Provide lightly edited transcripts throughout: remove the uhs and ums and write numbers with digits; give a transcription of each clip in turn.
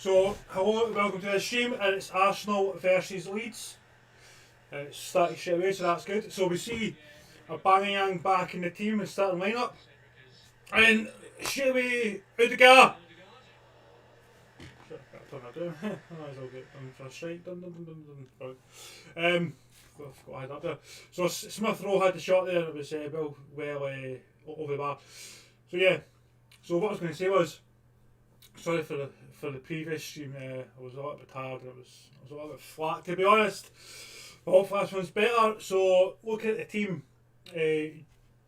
So, hello, welcome to the stream, and it's Arsenal versus Leeds. It's starting straight away, so that's good. So we see a Aubameyang back in the team and starting lineup. And straight away, Odegaard. I'm for a strike. I forgot I had that there. So Smith Rowe had the shot there, and it was well over the bar. So yeah. So what I was going to say was, sorry for the previous stream. I was a little bit tired. I was a little bit flat, to be honest. But hopefully this one's better. So looking at the team,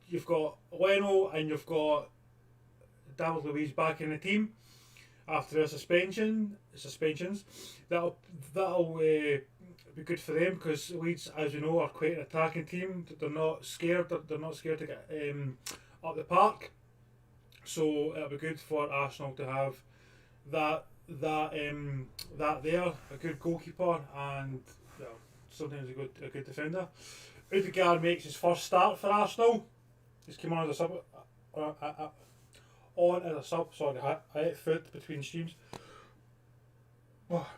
you've got Leno and you've got David Luiz back in the team after their suspensions. That'll be good for them, because Leeds, as you know, are quite an attacking team. They're not scared. They're not scared to get up the park. So it'll be good for Arsenal to have that there, a good goalkeeper, and sometimes a good defender. Odegaard makes his first start for Arsenal. He's came on as a sub. Sorry, I ate food between streams. Oh,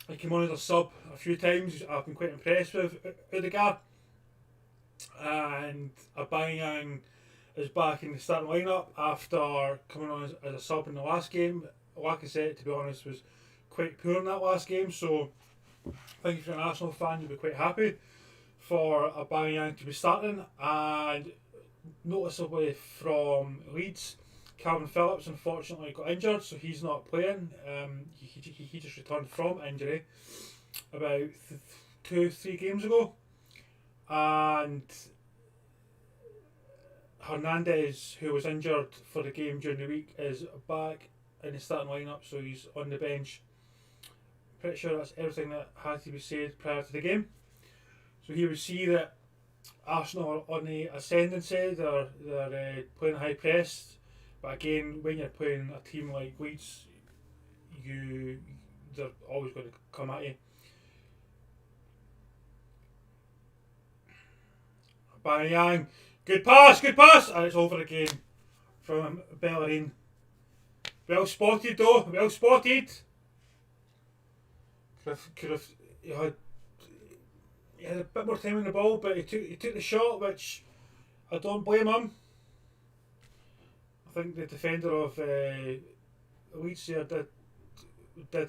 he came on as a sub a few times. I've been quite impressed with Odegaard. And Aubameyang is back in the starting lineup after coming on as a sub in the last game. Like I said, to be honest, was quite poor in that last game. So I think if you're an Arsenal fan, you'll be quite happy for Aubameyang to be starting. And noticeably from Leeds, Calvin Phillips unfortunately got injured, so he's not playing. He just returned from injury about 2-3 games ago. And Hernandez, who was injured for the game during the week, is back in the starting lineup, so he's on the bench. Pretty sure that's everything that had to be said prior to the game. So here we see that Arsenal are on the ascendancy. They're playing high press, but again, when you're playing a team like Leeds, they're always going to come at you. Aubameyang, good pass, and it's over again from Bellerin. Well spotted though, well spotted. Could have he had a bit more time on the ball, but he took the shot, which I don't blame him. I think the defender of Leeds here did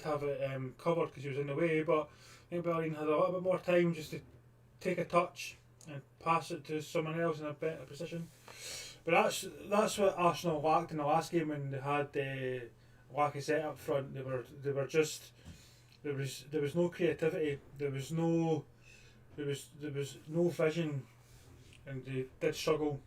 have it covered because he was in the way, but I think Bellerin had a little bit more time just to take a touch and pass it to someone else in a better position. But that's what Arsenal lacked in the last game when they had Lacazette up front. They were just there was no creativity. There was no vision, and they did struggle.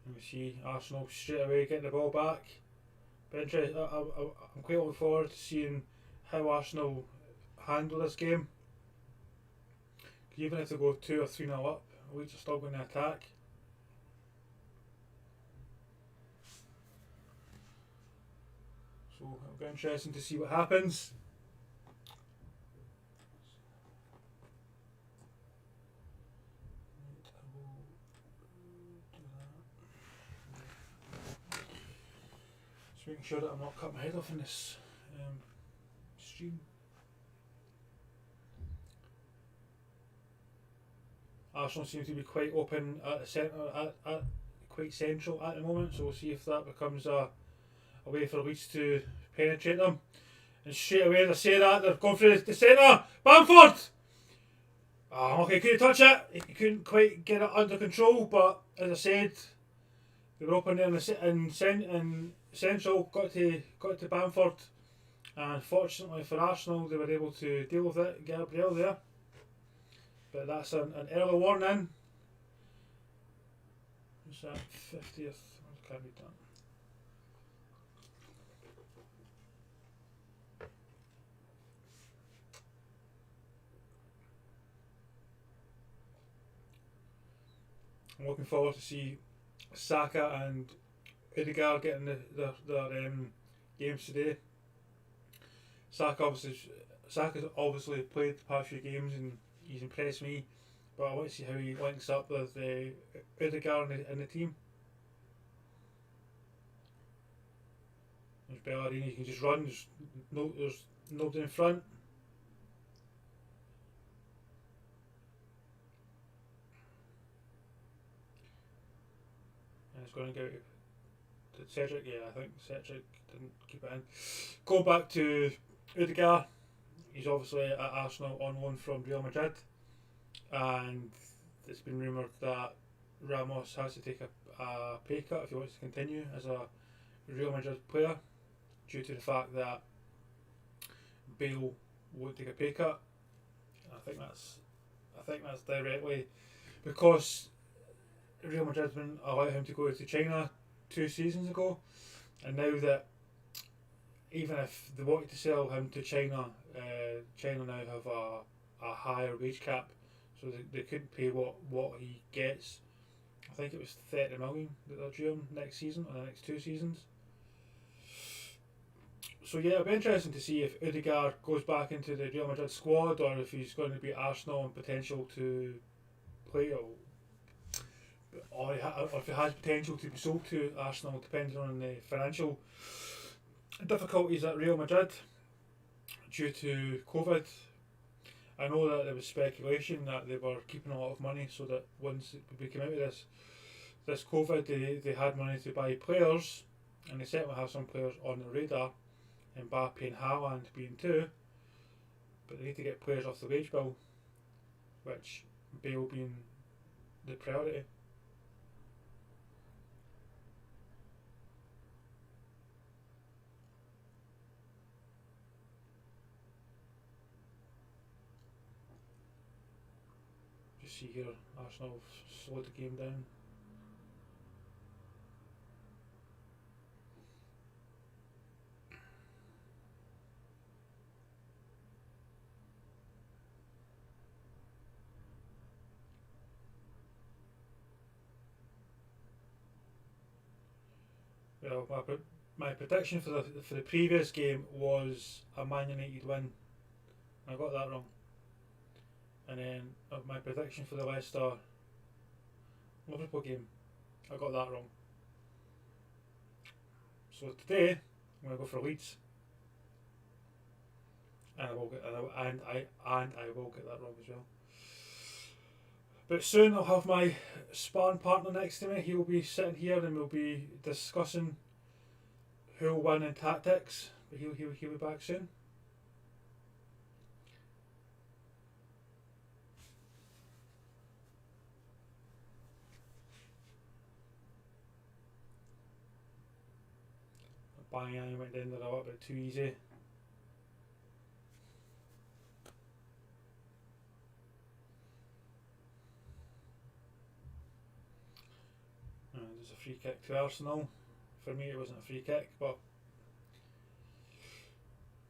And we see Arsenal straight away getting the ball back. But I'm quite looking forward to seeing how Arsenal handle this game. Even if they go 2 or 3-0 up, Leeds are still going to attack. So it'll be interesting to see what happens. Just making sure that I'm not cutting my head off in this stream. Arsenal seem to be quite open at the centre, quite central at the moment, so we'll see if that becomes a way for Leeds to penetrate them. And straight away they say that, they're going for the centre. Bamford! Oh, okay, couldn't touch it. He couldn't quite get it under control, but as I said, they were open there in central, got to Bamford. And fortunately for Arsenal, they were able to deal with it, Gabriel there. But that's an early warning. What's that? 50th. Can't read that. I'm looking forward to see Saka and Odegaard getting their games today. Saka's obviously played the past few games and he's impressed me. but I want to see how he links up with Odegaard in the team. There's Bellerin, he can just run. There's nobody in front. And it's going to go to Cedric. Yeah, I think Cedric didn't keep it in. Go back to Odegaard. He's obviously at Arsenal on loan from Real Madrid, and it's been rumoured that Ramos has to take a pay cut if he wants to continue as a Real Madrid player, due to the fact that Bale won't take a pay cut. I think that's directly because Real Madrid didn't allow him to go to China 2 seasons ago, and now that even if they wanted to sell him to China, China now have a higher wage cap, so they couldn't pay what he gets. I think it was 30 million that they're due him next season or the next 2 seasons. So yeah, it'll be interesting to see if Odegaard goes back into the Real Madrid squad or if he's going to be Arsenal and potential to play, or if he has potential to be sold to Arsenal, depending on the financial difficulties at Real Madrid due to COVID. I know that there was speculation that they were keeping a lot of money so that once we came out of this COVID, they had money to buy players, and they certainly have some players on the radar, Mbappe and Haaland being 2, but they need to get players off the wage bill, which Bale being the priority. Just see here, Arsenal have slowed the game down. Well, my prediction for the previous game was a Man United win. I got that wrong. And then my prediction for the Leicester Liverpool game, I got that wrong. So today I'm going to go for Leeds, and I will get that wrong as well. But soon I'll have my sparring partner next to me. He'll be sitting here and we'll be discussing who'll win in tactics. But he'll be back soon. Bang, I went in there a little bit too easy. There's a free kick to Arsenal. For me it wasn't a free kick, but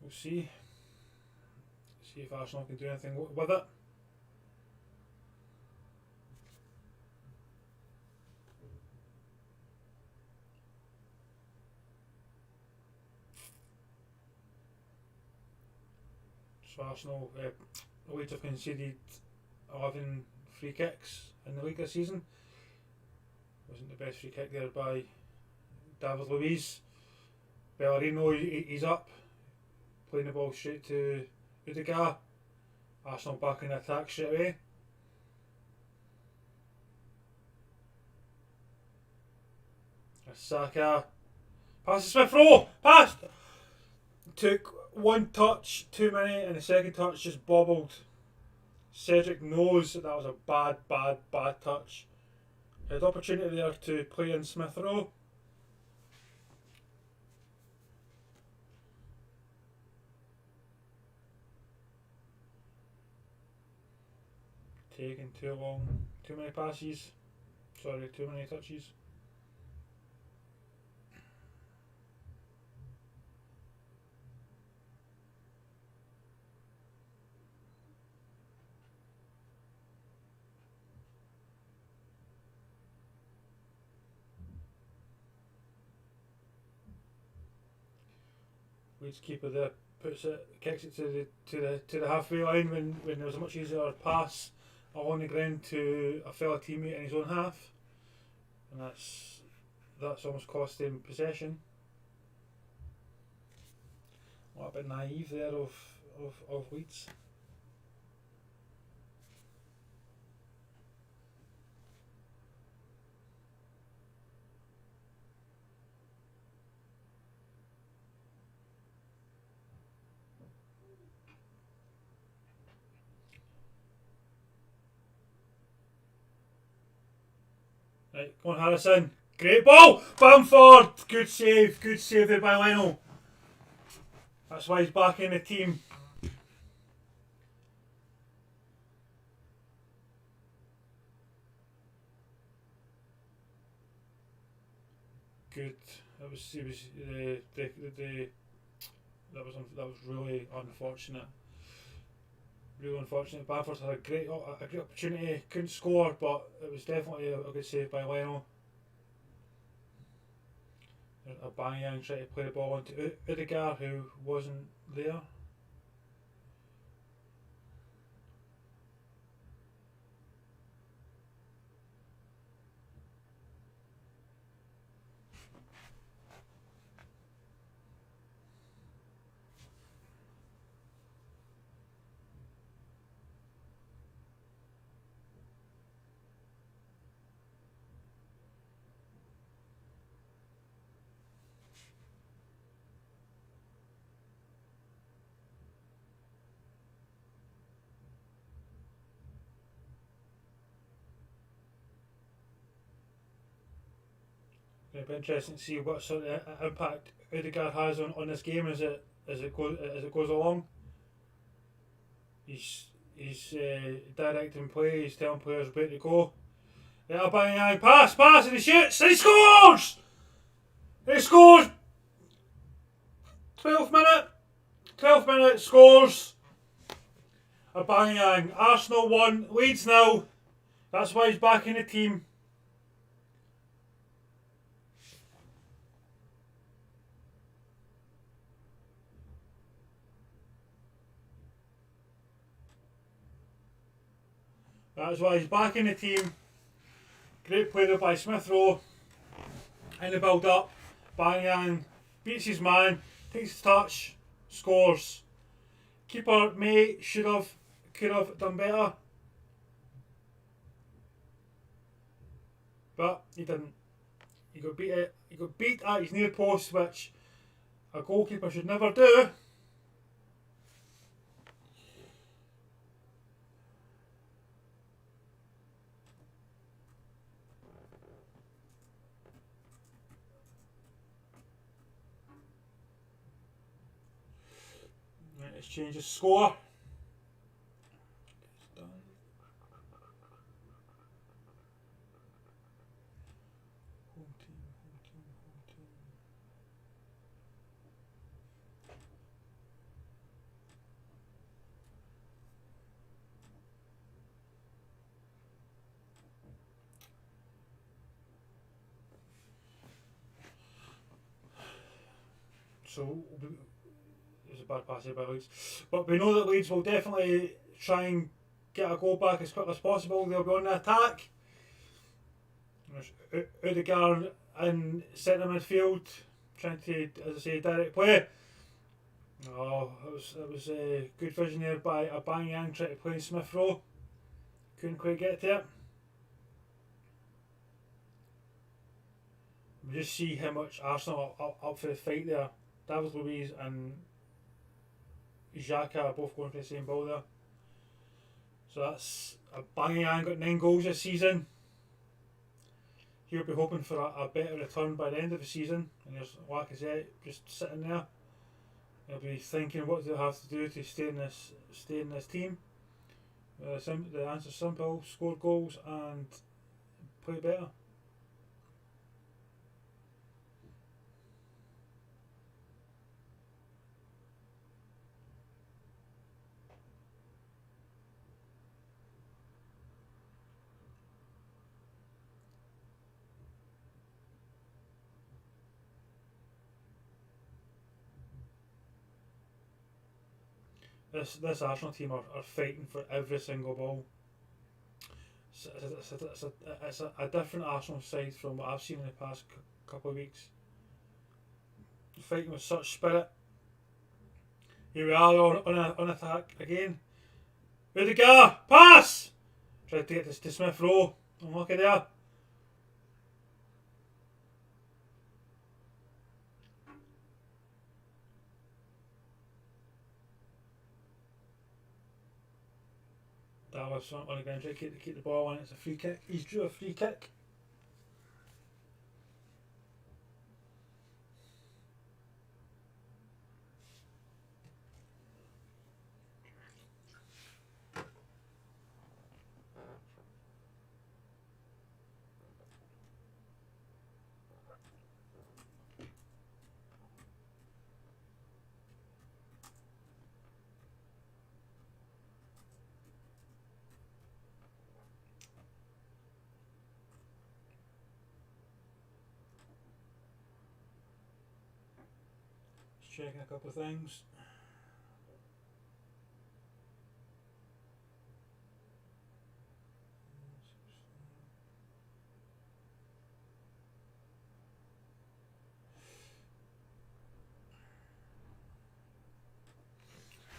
we'll see. See if Arsenal can do anything with it. So Arsenal, Leeds have conceded 11 free kicks in the league this season. Wasn't the best free kick there by David Luiz. Bellerin, he's up, playing the ball straight to Odegaard. Arsenal back in the attack straight away. Saka, pass to Smith Rowe, pass! Took one touch too many and the second touch just bobbled. Cedric knows that was a bad touch. He had opportunity there to play in Smith Rowe. Taking too long, too many passes. Sorry, too many touches. Leeds keeper there kicks it to the halfway line when there was a much easier pass along the ground to a fellow teammate in his own half, and that's almost cost him possession. What a bit naive there of Leeds. Right, go on Harrison. Great ball! Bamford! Good save there by Leno. That's why he's back in the team. Good. That was really unfortunate. Really unfortunate. Bamford had a great opportunity, couldn't score, but it was definitely a good save by Leno. Aubameyang trying to play the ball onto Odegaard, who wasn't there. It'll be interesting to see what sort of impact Odegaard has on this game as it goes along. He's directing play. He's telling players where to go. Aubameyang pass, and he shoots, and he scores. He scores. 12th minute scores. Aubameyang. Arsenal 1, Leeds 0. That's why he's back in the team. That's why he's back in the team. Great play there by Smith Rowe. In the build up, Aubameyang beats his man, takes his touch, scores. Keeper May could have done better, but he didn't. He got beat at his near post, which a goalkeeper should never do. Let's change the score. It's done. Home team. So it's a bad pass here by Leeds, but we know that Leeds will definitely try and get a goal back as quickly as possible. They'll be on the attack. There's Odegaard in centre midfield trying to, as I say, direct play. Oh, it was good vision there by Aubameyang trying to play Smith Rowe. Couldn't quite get to it. We just see how much Arsenal are up for the fight there. David Luiz and Xhaka are both going for the same ball there. So that's Aubameyang got 9 goals this season. He'll be hoping for a better return by the end of the season. And there's Lacazette just sitting there. He'll be thinking what do they have to do to stay in this team. The answer's simple: score goals and play better. This Arsenal team are fighting for every single ball. a different Arsenal side from what I've seen in the past couple of weeks. Fighting with such spirit. Here we are on attack again. Rudiger, pass! Tried to get this to Smith Rowe. Unlucky there. Dallas on the ground, trying to keep the ball on. It's a free kick. He's drew a free kick. Checking a couple of things.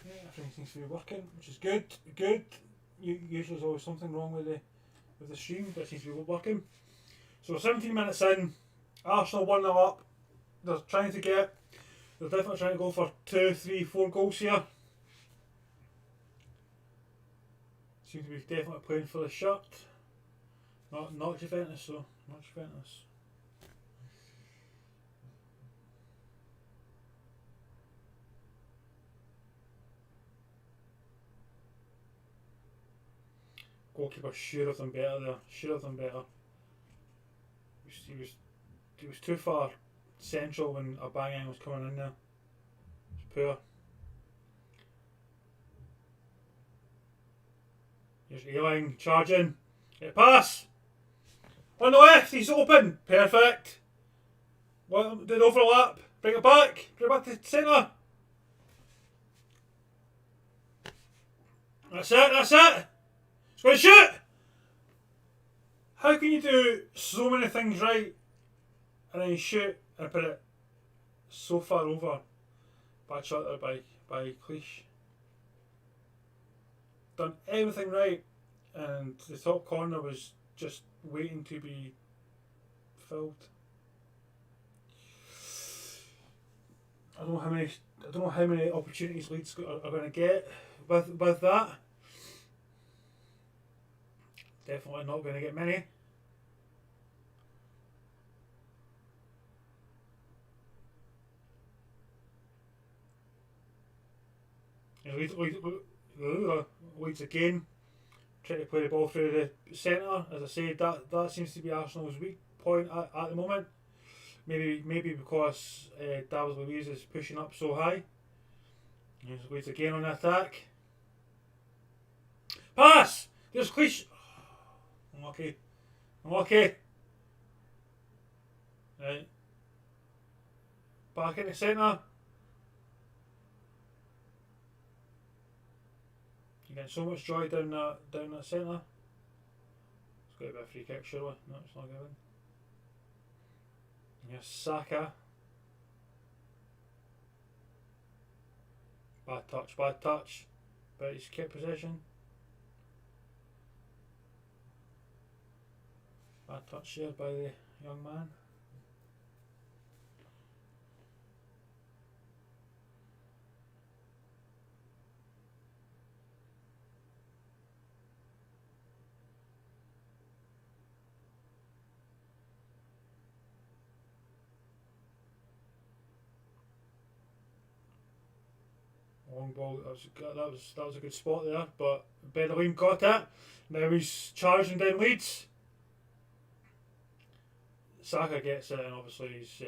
Yeah, everything seems to be working, which is good. Good. Usually there's always something wrong with the stream, but it seems to be working. So 17 minutes in, Arsenal 1-0 up. They're definitely trying to go for 2, 3, 4 goals here. Seem to be definitely playing for the shirt. Not Juventus though. Not Juventus. Goalkeeper should have done better there. Should have done better. He was too far central when a bang was coming in there. It's poor. Here's Ayling charging. Get a pass! On the left, he's open! Perfect! Well, did overlap. Bring it back! Bring it back to the centre! That's it, that's it! It's going to shoot! How can you do so many things right and then you shoot and put it so far over? Bad shot there by Cleach. Done everything right and the top corner was just waiting to be filled. I don't know how many opportunities Leeds are going to get with that. Definitely not going to get many. Leeds again trying to play the ball through the centre. As I said, that seems to be Arsenal's weak point at the moment. Maybe because David Luiz is pushing up so high. There's Leeds again on the attack. Pass! There's Cleach. Unlucky. Unlucky. Right. Back in the centre. You get so much joy down that centre. It's got to be a free kick, surely. No, it's not given. Here's Saka. Bad touch, bad touch. But he's kept possession. Bad touch here by the young man. Long ball. That was a good spot there, but Bellerin got it. Now he's charging down Leeds. Saka gets it and obviously he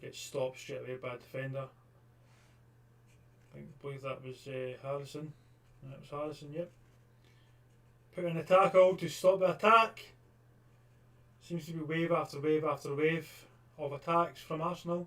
gets stopped straight away by a defender. I believe that was Harrison. That was Harrison, yep. Put in a tackle to stop the attack. Seems to be wave after wave after wave of attacks from Arsenal.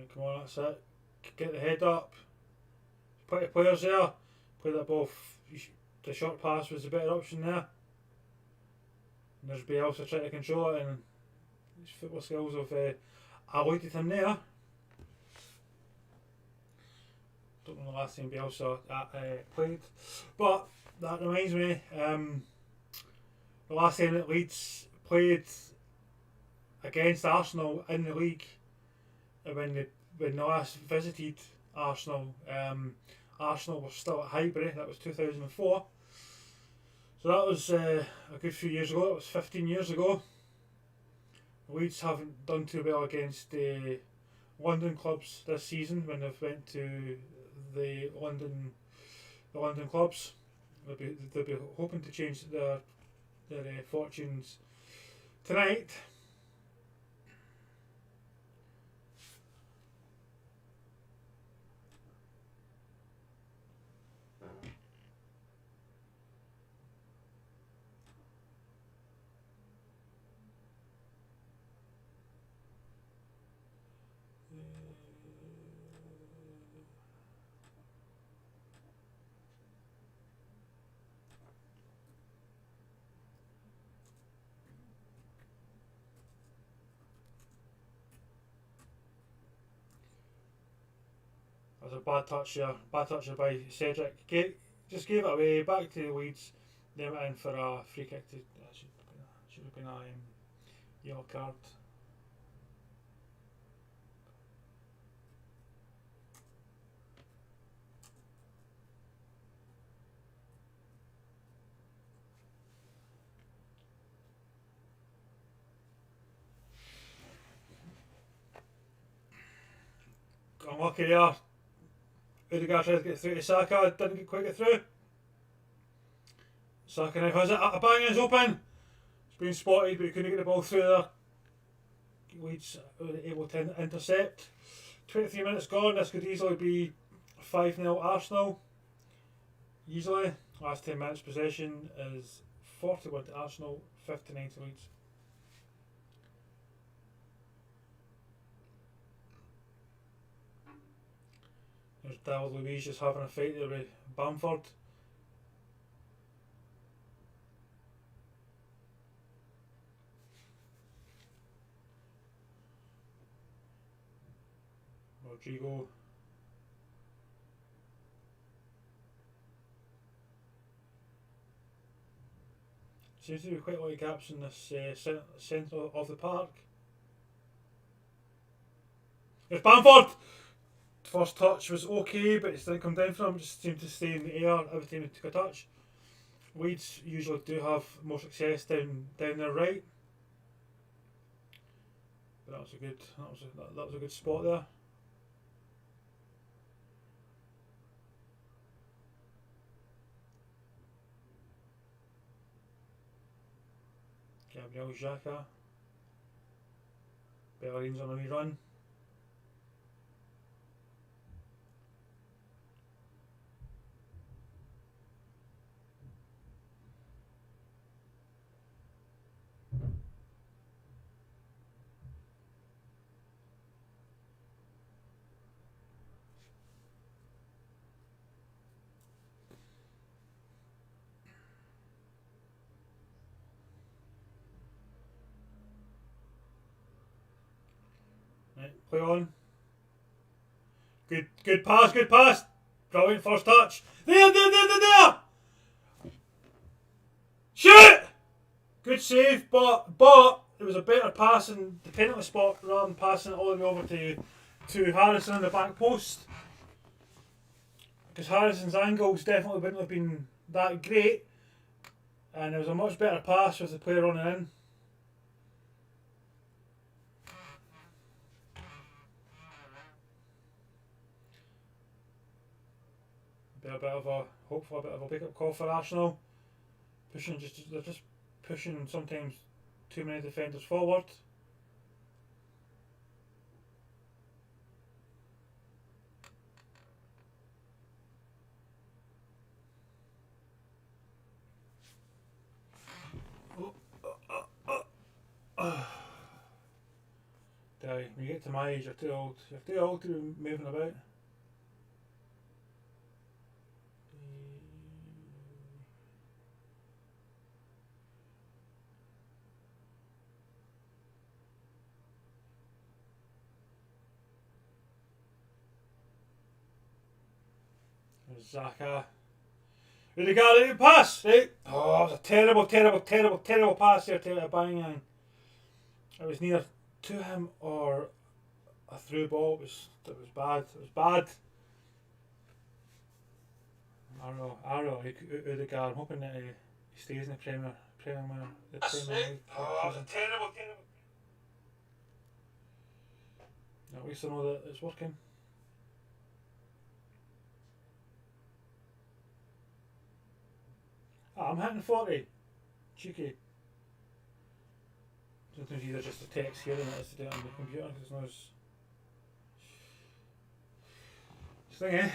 Right, come on, that's it. Get the head up. Plenty of players there. Play that ball. The short pass was the better option there. And there's Bielsa trying to control it, and his football skills have eluded him there. Don't know the last time Bielsa played, but that reminds me, the last time that Leeds played against Arsenal in the league, when they last visited Arsenal, Arsenal were still at Highbury. That was 2004. So that was a good few years ago. That was 15 years ago. Leeds haven't done too well against the London clubs this season when they've went to the London clubs. They'll be hoping to change their fortunes tonight. That was a bad touch there. Bad touch by Cedric. Just gave it away. Back to the Leeds. They went in for a free kick. Should have been a yellow card. Unlucky there. Odegaard tried to get through to Saka, didn't quite get through. Saka now has it, a bang, is open. It's been spotted, but he couldn't get the ball through there. Leeds were able to intercept. 23 minutes gone, this could easily be 5-0 Arsenal. Easily. Last 10 minutes possession is 41 to Arsenal, 59 to Leeds. There's David Luiz just having a fight there with Bamford. Rodrigo. Seems to be quite a lot of gaps in this centre of the park. There's Bamford! First touch was okay, but it didn't come down for him, just seemed to stay in the air every time he took a touch. Leeds usually do have more success down their right. But that was a good spot there. Gabriel Xhaka. Bellerin's on a wee run. Right, play on. Good pass. Brilliant first touch. There. Shoot! Good save, but it was a better pass in the penalty spot rather than passing it all the way over to Harrison on the back post. Because Harrison's angles definitely wouldn't have been that great, and it was a much better pass with the player running in. Hopefully a bit of a wake-up call for Arsenal. They're just pushing sometimes too many defenders forward. When you get to my age, you're too old. You're too old to be moving about. Xhaka. Rudiger, pass! Right? Oh, it was a terrible pass here to Aubameyang. It was neither to him or a through ball. It was bad. It was bad. I don't know. Rudiger. I'm hoping that he stays in the Premier League. Oh, it was a terrible. At least I know that it's working. I'm hitting 40. Cheeky. Sometimes either just a text here and it is to do it on the computer because it's not as. Thing, eh?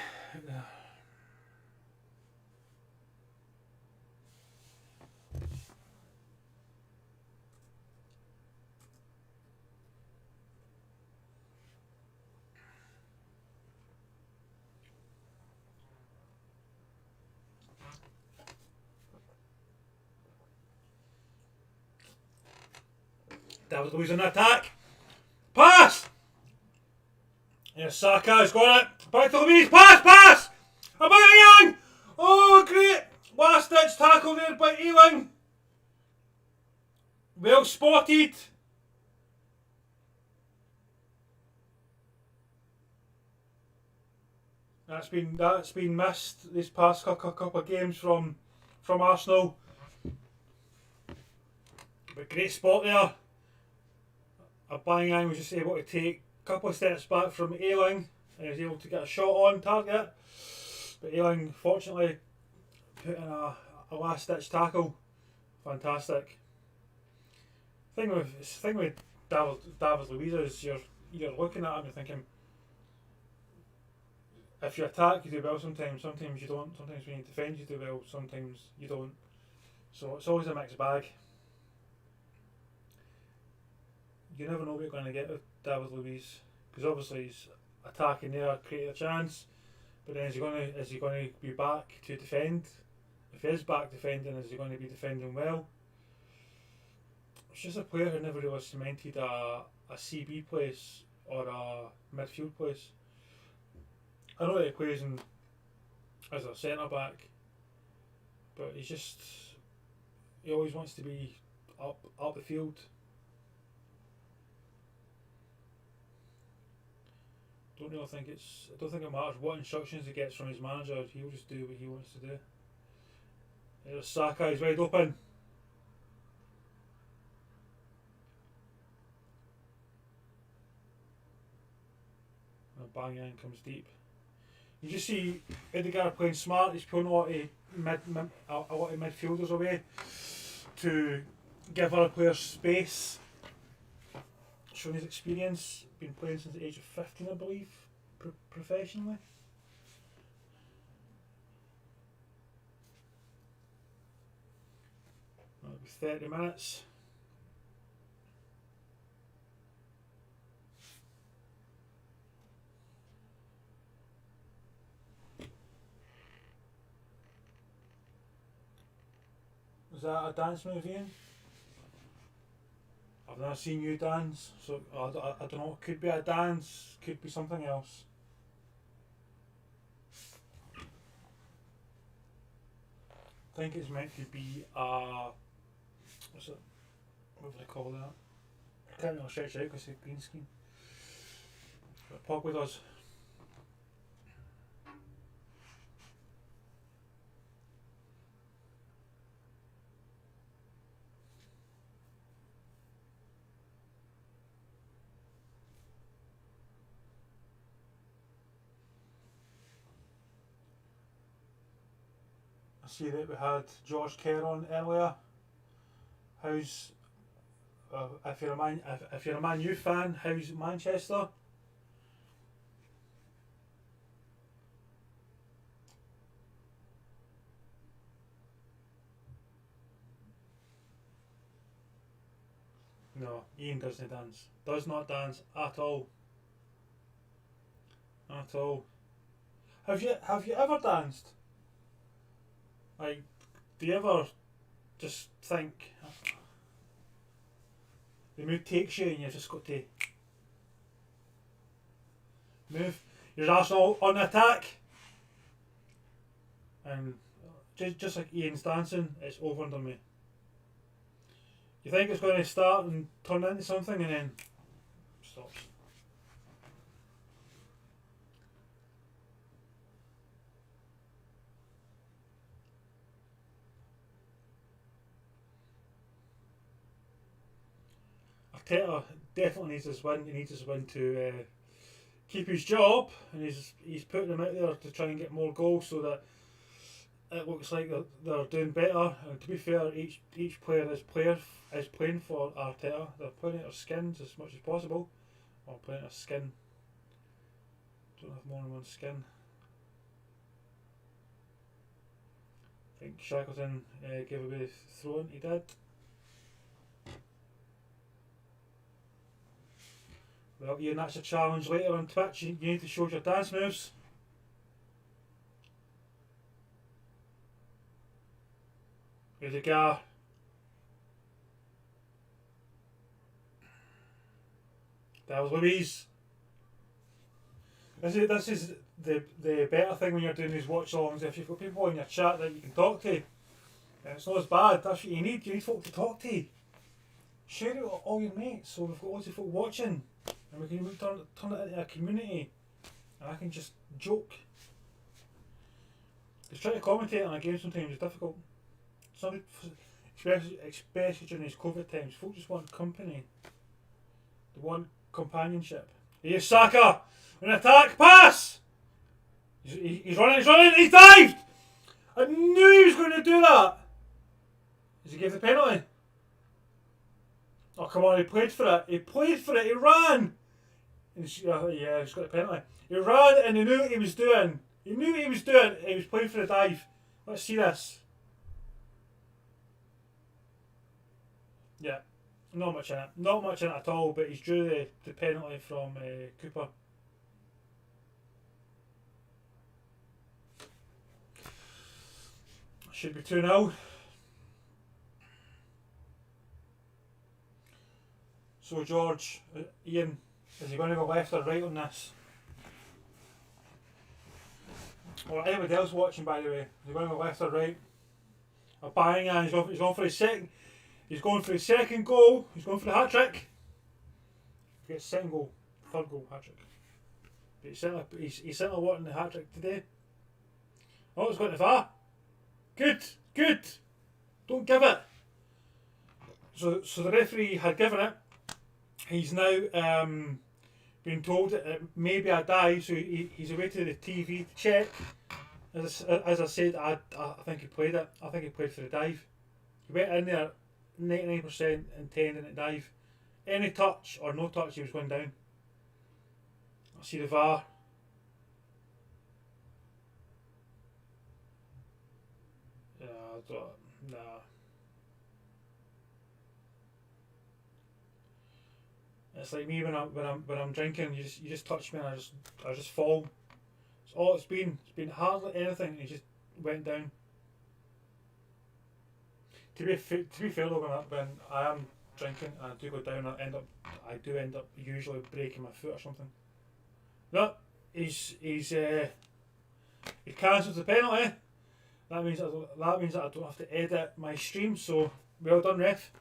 David Luiz on attack. Pass! Yes, Saka's got it. Back to Luiz. Pass! Aubameyang! Oh, great! Last ditch tackle there by Ealing. Well spotted. That's been missed this past couple of games from Arsenal. But great spot there. Aubameyang was just able to take a couple of steps back from Ealing and he was able to get a shot on target. But Ealing fortunately put in a last ditch tackle. Fantastic. Thing with David Luiz is you're looking at him and thinking, if you attack you do well sometimes you don't, sometimes when you defend you do well, sometimes you don't. So it's always a mixed bag. You never know what you're going to get with David Luiz because obviously he's attacking there, creating a chance, but then is he going to be back to defend? If he is back defending, is he going to be defending well? It's just a player who never really cemented a CB place or a midfield place. I know that he plays as a centre back, but he always wants to be up the field. I don't think it matters what instructions he gets from his manager. He'll just do what he wants to do. There's Saka, he's wide open. And Aubameyang comes deep. You just see Edgar playing smart. He's pulling a lot of midfielders away to give other players space. Showing his experience, been playing since the age of 15 I believe, professionally. That'll be 30 minutes. Was that a dance move, Ian? I've never seen you dance, so I don't know. It could be a dance, could be something else. I think it's meant to be what's it? What do they call that? I can't really stretch it out because it's a green screen. But Pogba does. I see that we had George Kerr on earlier. How's if you're a Man U fan, how's Manchester? No, Ian doesn't dance. Does not dance at all. At all. Have you ever danced? Like, do you ever just think the mood takes you and you've just got to move your Arsenal on the attack, and just like Ian's dancing, it's over under me. You think it's going to start and turn into something, and then stops. Arteta definitely needs this win. He needs this win to keep his job, and he's putting them out there to try and get more goals so that it looks like they're doing better. And to be fair, each player is playing for Arteta. They're playing out their skins as much as possible, or playing out their skin. Don't have more than one skin. I think Shackleton gave away the throw-in. He did. Well, Ian, that's a challenge later on Twitch. You need to show your dance moves. Here they go. That was Louise. This is the better thing when you're doing these watch-alongs. If you've got people in your chat that you can talk to, and it's not as bad. That's what you need. You need folk to talk to. Share it with all your mates, so we've got loads of folk watching, and we can turn it into a community, and I can just joke. Because trying to commentate on a game sometimes is difficult. Especially during these COVID times, folk just want company. They want companionship. Here's Saka! An attack! Pass! He's running, he's dived! I knew he was going to do that! Does he give the penalty? Oh, come on, he played for it, he ran! Yeah, he's got the penalty. He ran and he knew what he was doing. He was playing for the dive. Let's see this. Yeah, not much in it at all, but he's drew the penalty from Cooper. Should be 2-0. So George, Ian, is he going to go left or right on this? Or anybody else watching, by the way, is he going to go left or right? A bang, and he's going for his second. He's going for his second goal. He's going for the hat trick. He gets second goal, third goal, hat trick. But he's certainly wanting the hat trick today. Oh, it's going to VAR. Good. Don't give it. So the referee had given it. He's now been told that it may be a dive, so he's away to the TV to check. As I said, I think he played it. I think he played for the dive. He went in there 99% intending to dive. Any touch or no touch, he was going down. I see the VAR. Nah. It's like me when I'm drinking. You just touch me and I just fall. It's all it's been. It's been hardly anything. He just went down. To be fair though, when I am drinking and I do go down, I do end up usually breaking my foot or something. No, he cancels the penalty. That means that I don't have to edit my stream. So well done, ref.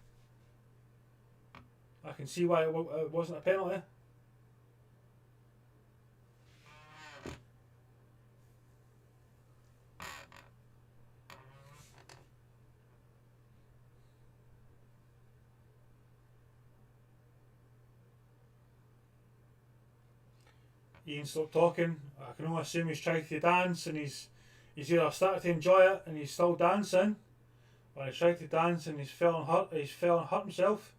I can see why it wasn't a penalty. Ian stopped talking. I can only assume he's trying to dance, and he's either started to enjoy it and he's still dancing, or he's trying to dance and he's fell and hurt himself.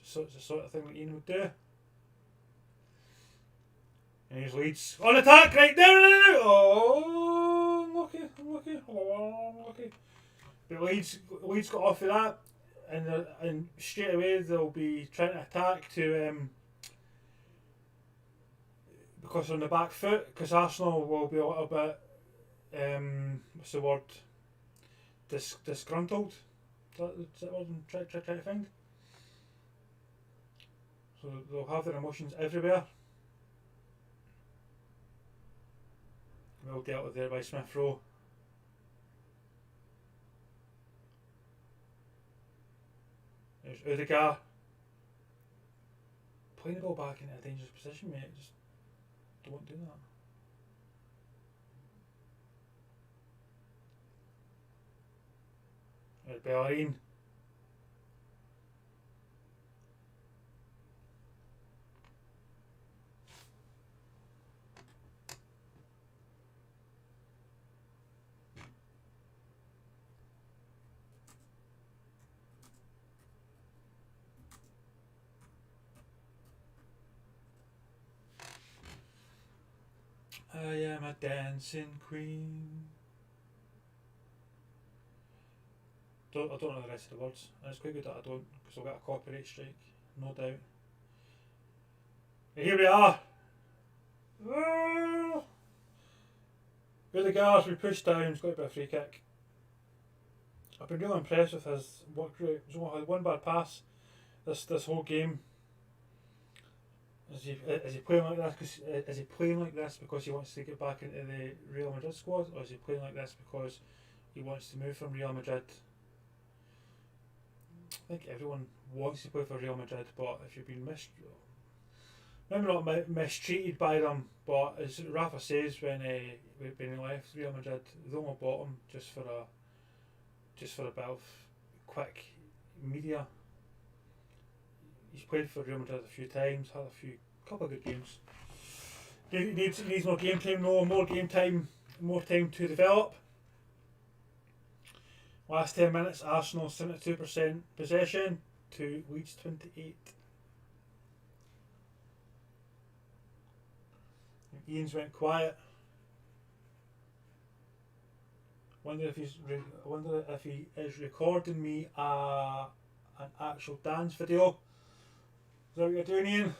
So it's the sort of thing that Ian would do. And here's Leeds on attack right there. Oh, I'm lucky. Oh, I'm lucky. But Leeds got off of that. and straight away they'll be trying to attack to because they're on the back foot, because Arsenal will be a little bit what's the word, disgruntled. Is that what I'm trying to find? So they'll have their emotions everywhere. Well dealt with there by Smith Rowe. There's Odegaard. Playing the ball back into a dangerous position, mate. Just don't do that. There's Bellerin. I am a dancing queen. I don't know the rest of the words, and it's quite good that I don't, because I'll get a copyright strike, no doubt. And here we are. Odegaard's been pushed down, it's got to be a free kick. I've been really impressed with his work rate. He's only had one bad pass this whole game. Is he playing like this? Is he playing like this because he wants to get back into the Real Madrid squad, or is he playing like this because he wants to move from Real Madrid? I think everyone wants to play for Real Madrid, but if you've been maybe not mistreated by them, but as Rafa says, when he left Real Madrid, they only bought him just for a bit of quick media. He's played for Real Madrid a few times, had a couple of good games. Needs more game time, more time to develop. Last 10 minutes, Arsenal 72% possession to Leeds 28. Ian's went quiet. Wonder if he is recording me an actual dance video. Is that what you're doing, Ian?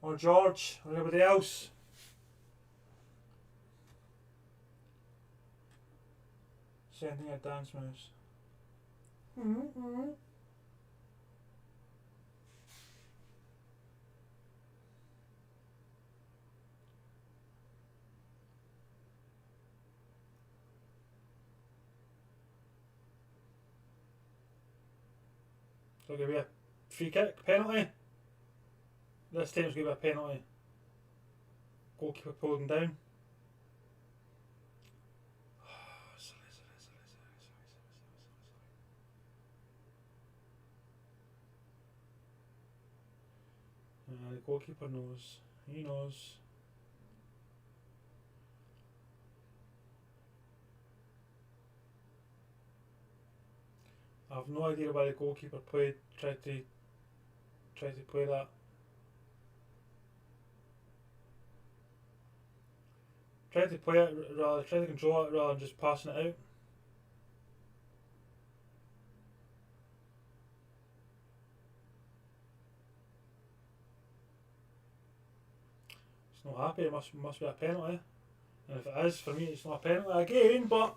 Or George? Or anybody else? Sending a dance moves. So, going to be a free kick, penalty. This time it's going to be a penalty. Goalkeeper pulled him down. The goalkeeper knows. He knows. I have no idea why the goalkeeper tried to play that. Tried to play it tried to control it rather than just passing it out. It's not happy, it must be a penalty. And if it is, for me it's not a penalty again, but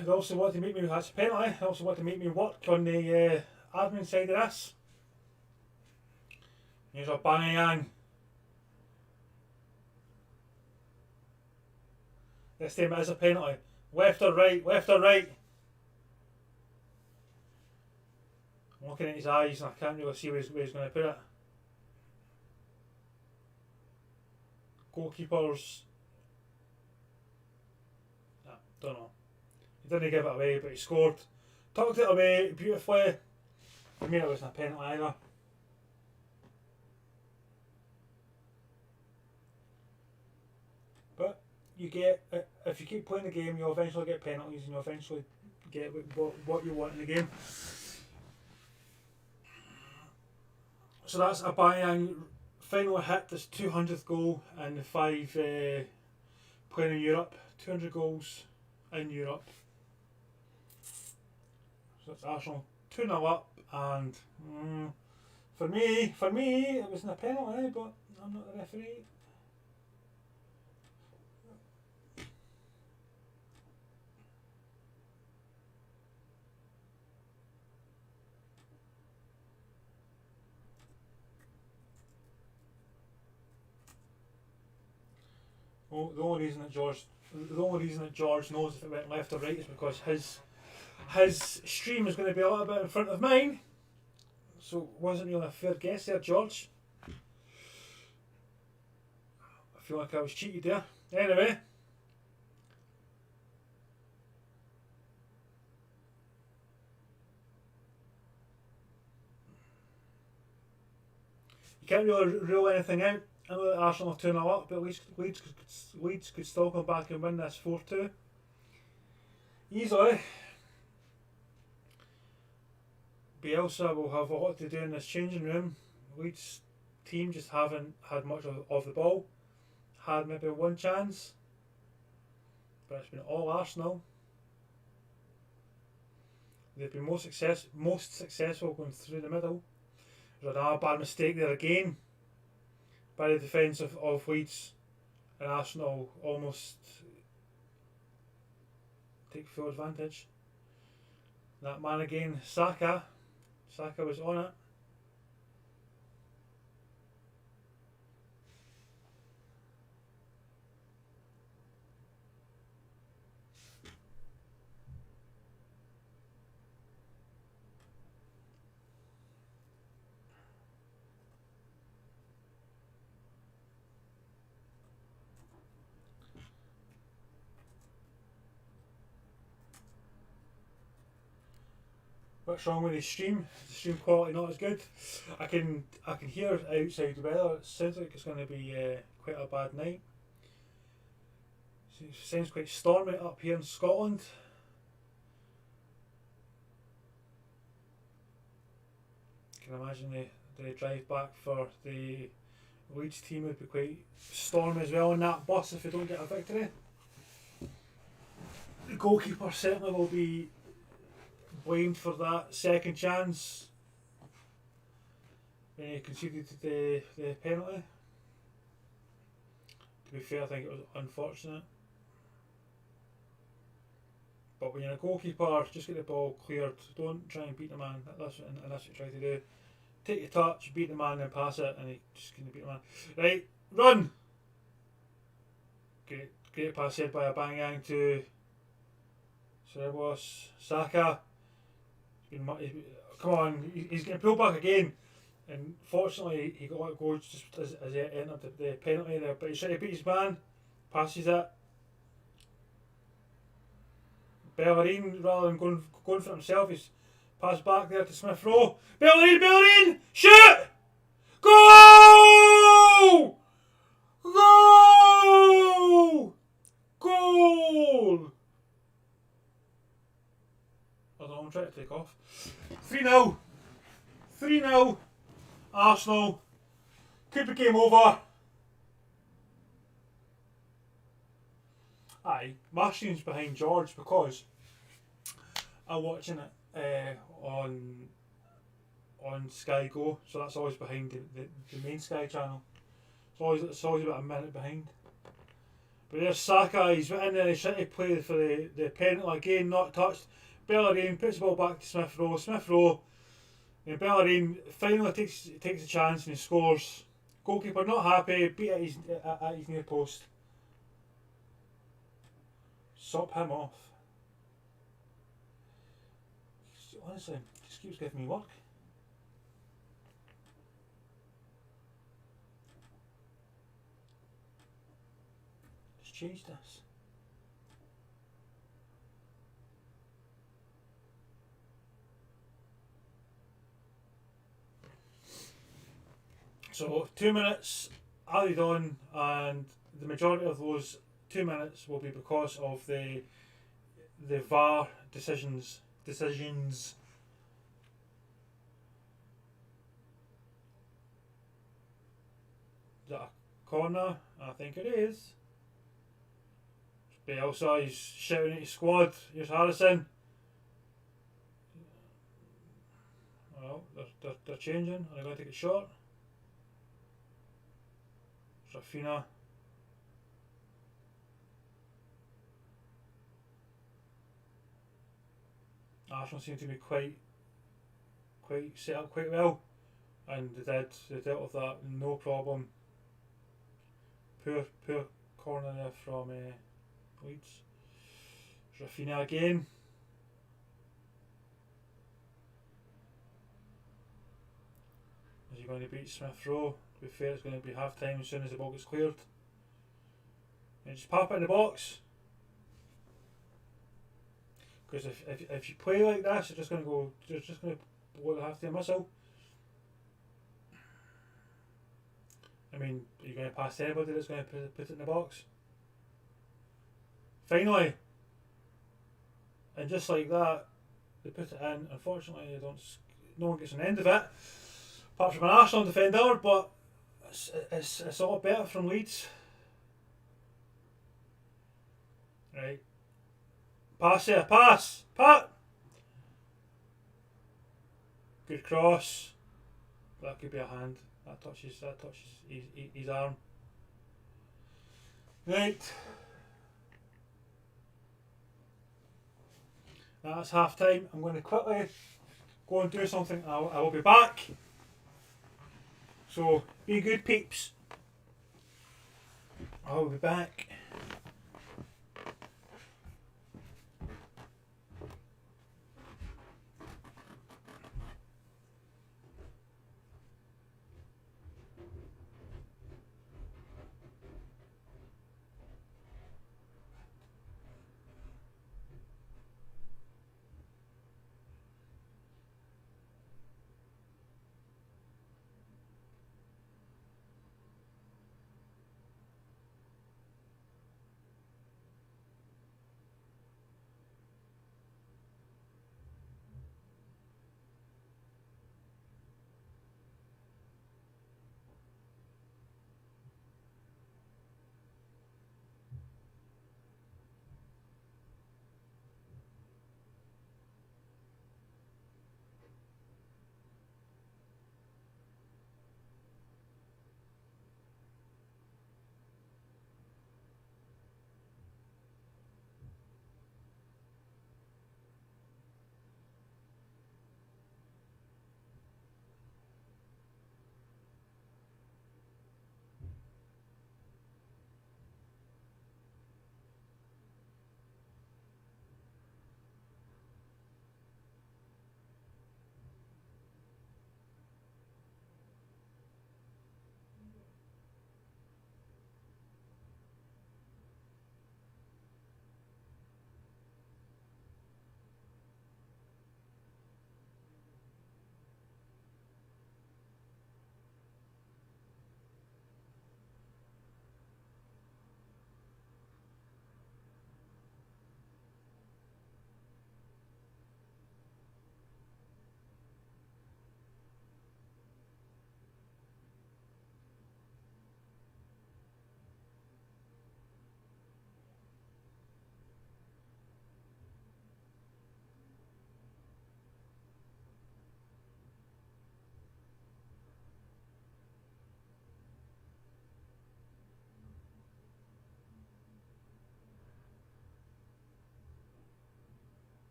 they also want to make me, that's a penalty, they also want to make me work on the admin side of this. Here's a bang. This time it is a penalty. Left or right, left or right. I'm looking at his eyes and I can't really see where he's going to put it. Goalkeepers. Don't know. He didn't give it away, but he scored. Tucked it away beautifully. For me, it wasn't a penalty either. But you get, if you keep playing the game, you'll eventually get penalties and you'll eventually get what you want in the game. So that's Aubameyang finally hit this 200th goal in the 5 playing in Europe. 200 goals in Europe. So it's Arsenal 2-0 up, and for me, it wasn't a penalty, but I'm not the referee. Oh, the only reason that George knows if it went left or right is because his stream is going to be a little bit in front of mine. So it wasn't really a fair guess there, George. I feel like I was cheated there. Anyway. You can't really rule anything out. I know that Arsenal are 2-0 up, but Leeds could still come back and win this 4-2. Easily. Bielsa will have a lot to do in this changing room. Leeds team just haven't had much of the ball. Had maybe one chance, but it's been all Arsenal. They've been most successful going through the middle. There's another bad mistake there again by the defence of Leeds, and Arsenal almost take full advantage. That man again, Saka was on it. What's wrong with the stream? The stream quality not as good. I can hear outside weather. It sounds like it's going to be quite a bad night. It sounds quite stormy up here in Scotland. I can imagine the drive back for the Leeds team would be quite stormy as well in that bus if they don't get a victory. The goalkeeper certainly will be blamed for that second chance when he conceded the penalty. To be fair, I think it was unfortunate. But when you're a goalkeeper, just get the ball cleared. Don't try and beat the man. That's what you try to do. Take your touch, beat the man, then pass it, and he just couldn't beat the man. Right, run! Great pass here by Aubameyang to Cerebos. Saka. Come on, he's getting pulled back again, and fortunately he got let go just as he entered the penalty there. But he's trying to beat his man, passes it. Bellerin, rather than going for himself, he's passed back there to Smith Rowe. Bellerin, shoot! Goal! Goal! Goal! I'm trying to take off. 3-0. 3-0. Arsenal. Could be game over. Aye, my stream's behind George because I'm watching it on Sky Go, so that's always behind the main Sky channel. It's always about a minute behind. But there's Saka, he's in there, he's trying to play for the penalty again, not touched. Bellerin puts the ball back to Smith Rowe, and Bellerin finally takes a chance and he scores. Goalkeeper not happy, beat at his near post. Sop him off. Honestly, just keeps giving me work. Let's change this. So 2 minutes added on, and the majority of those 2 minutes will be because of the VAR decisions. Is that a corner? I think it is. Bielsa, he's shouting at his squad. Here's Harrison. Well, they're changing, and they're going to take it short. Rafinha. Arsenal seem to be quite set up quite well, and they dealt with that no problem. Poor corner there from Leeds. Rafinha again. Is he going to beat Smith Rowe? To be fair, it's going to be half time as soon as the ball gets cleared. And just pop it in the box. Because if you play like this, you're just going to blow the half time whistle. I mean, are you going to pass anybody that's going to put it in the box? Finally, and just like that, they put it in. Unfortunately, no one gets an end of it, apart from an Arsenal defender. But it's a lot better from Leeds. Right, pass there, pass, Pat. Good cross. That could be a hand. That touches his arm. Right. That's half time. I'm going to quickly go and do something. I will be back. So be good, peeps. I will be back.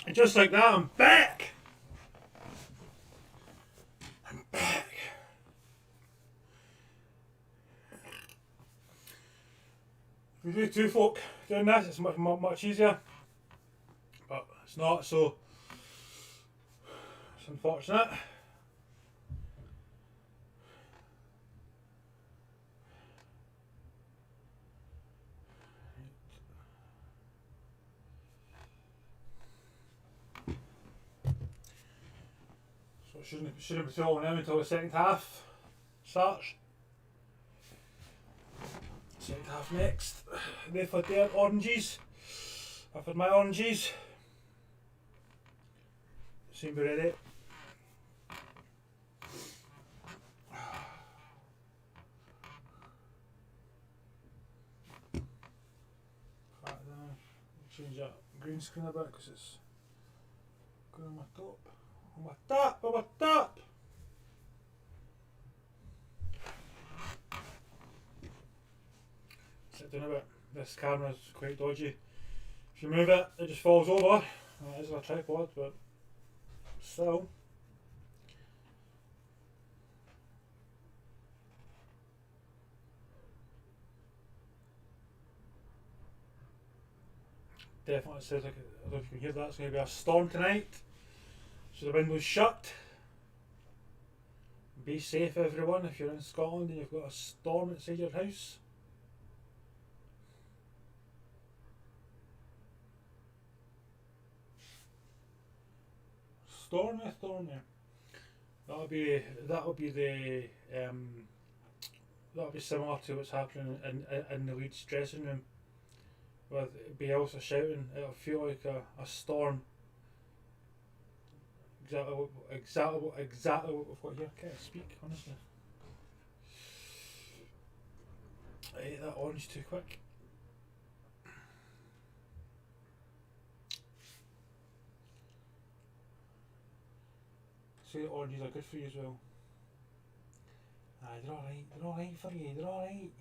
And just like that, I'm back! I'm back. If we do two folk doing this, it's much easier. But it's not, so it's unfortunate. So it shouldn't be too long now until the second half starts. Second half next. Wait for their oranges. I've had my oranges. Seem to be ready. Change that green screen a bit because it's going on my top. On my top! On my top! Sit down a bit. This camera's quite dodgy. If you move it, it just falls over. It is a tripod, but still. Definitely says like, I don't know if you can hear that, it's going to be a storm tonight. So the window's shut. Be safe everyone if you're in Scotland and you've got a storm outside your house. Stormy. That'll be similar to what's happening in the Leeds dressing room. With Bielsa shouting, it'll feel like a storm. Exactly what we've got here. Can't speak, honestly. I ate that orange too quick. So the oranges are good for you as well. Aye, they're alright for you, they're alright.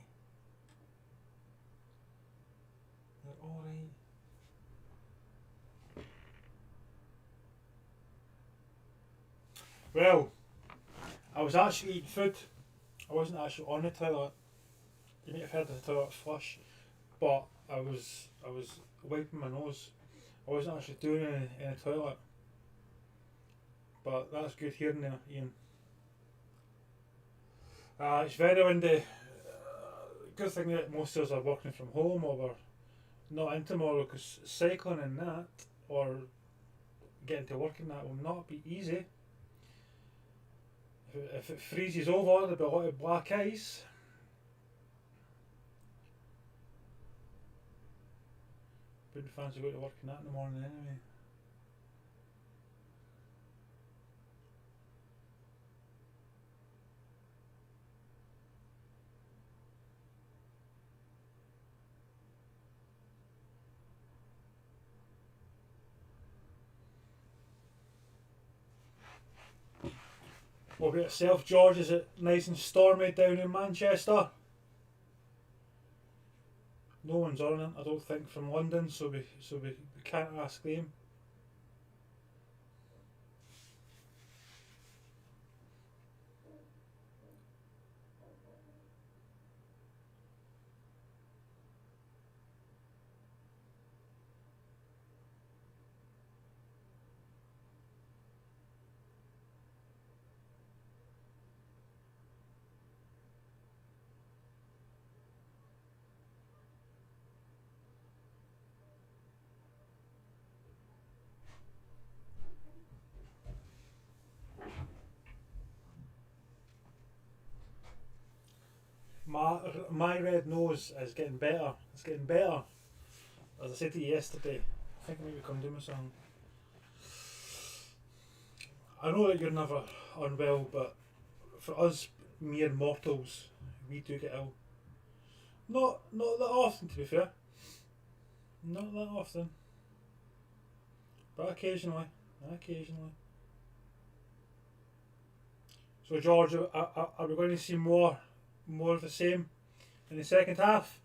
They're alright. Well, I was actually eating food. I wasn't actually on the toilet. You might have heard the toilet flush, but I was wiping my nose. I wasn't actually doing anything in the toilet. But that's good hearing there, Ian. It's very windy. Good thing that most of us are working from home or we're not in tomorrow, because cycling and that, or getting to work in that, will not be easy. If it freezes over, there'll be a lot of black ice. Wouldn't fancy going to work in that in the morning anyway. What about yourself, George? Is it nice and stormy down in Manchester? No one's on it, I don't think, from London, so we can't ask them. My red nose is getting better. It's getting better. As I said to you yesterday, I think I maybe come do my song. I know that you're never unwell, but for us mere mortals, we do get ill. Not that often, to be fair. Not that often. But occasionally. So George, are we going to see more of the same in the second half?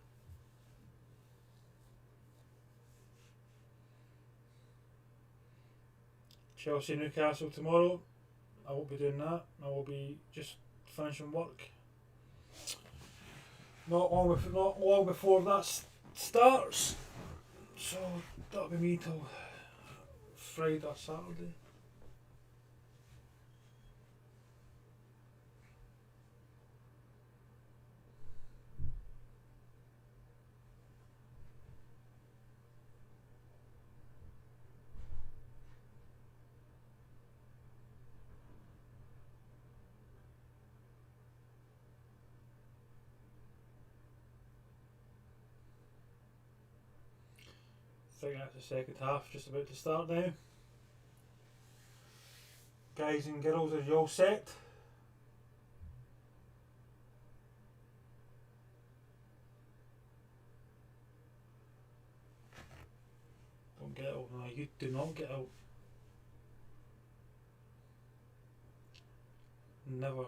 Chelsea Newcastle tomorrow. I won't be doing that. I will be just finishing work. Not long before that starts. So that'll be me till Friday or Saturday. I think that's the second half just about to start now. Guys and girls, are you all set? Don't get out. No, you do not get out. Never.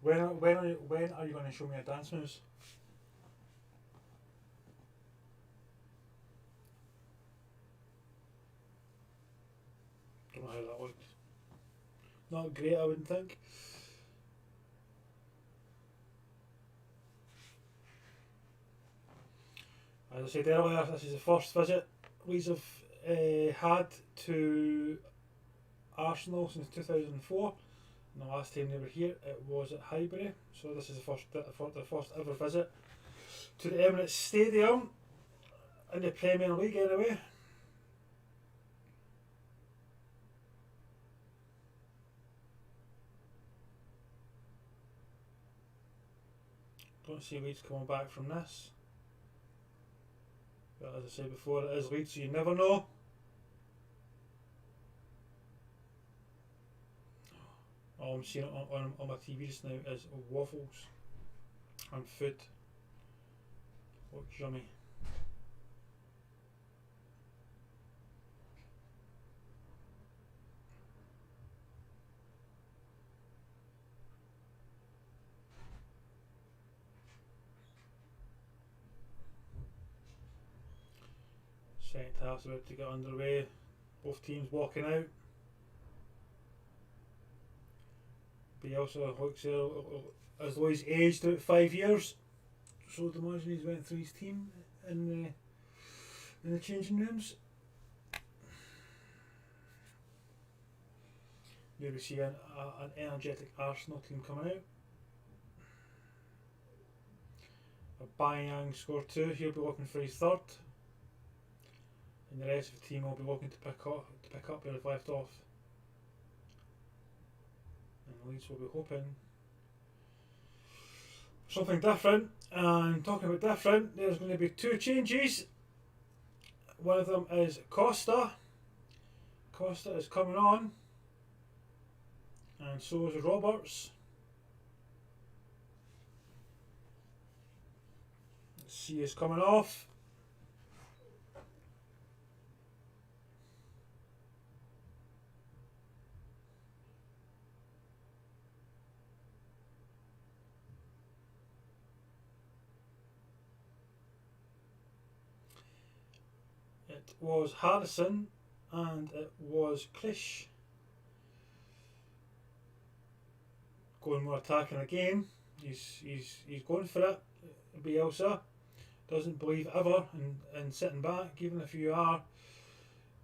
When are you going to show me a dance moves? Don't know how that looked. Not great, I wouldn't think. As I said earlier, this is the first visit Leeds have had to Arsenal since 2004. And the last time they were here, it was at Highbury. So this is the first ever visit to the Emirates Stadium in the Premier League anyway. Don't see Leeds coming back from this. But as I said before, it is Leeds, so you never know. All I'm seeing on my TV just now is waffles and food. Looks yummy. Second half's about to get underway. Both teams walking out. Bielsa looks as though he's aged out 5 years. So I'd imagine he's went through his team in the changing rooms. Here we see an energetic Arsenal team coming out. Aubameyang scored 2. He'll be looking for his third. And the rest of the team will be looking to pick up where they've left off. And Leeds will be hoping something different. And talking about different, there's going to be 2 changes. One of them is Costa. Costa is coming on, and so is Roberts. C is coming off. It was Harrison and it was Krish. Going more attacking again. He's going for it. Bielsa doesn't believe ever in sitting back, even if you are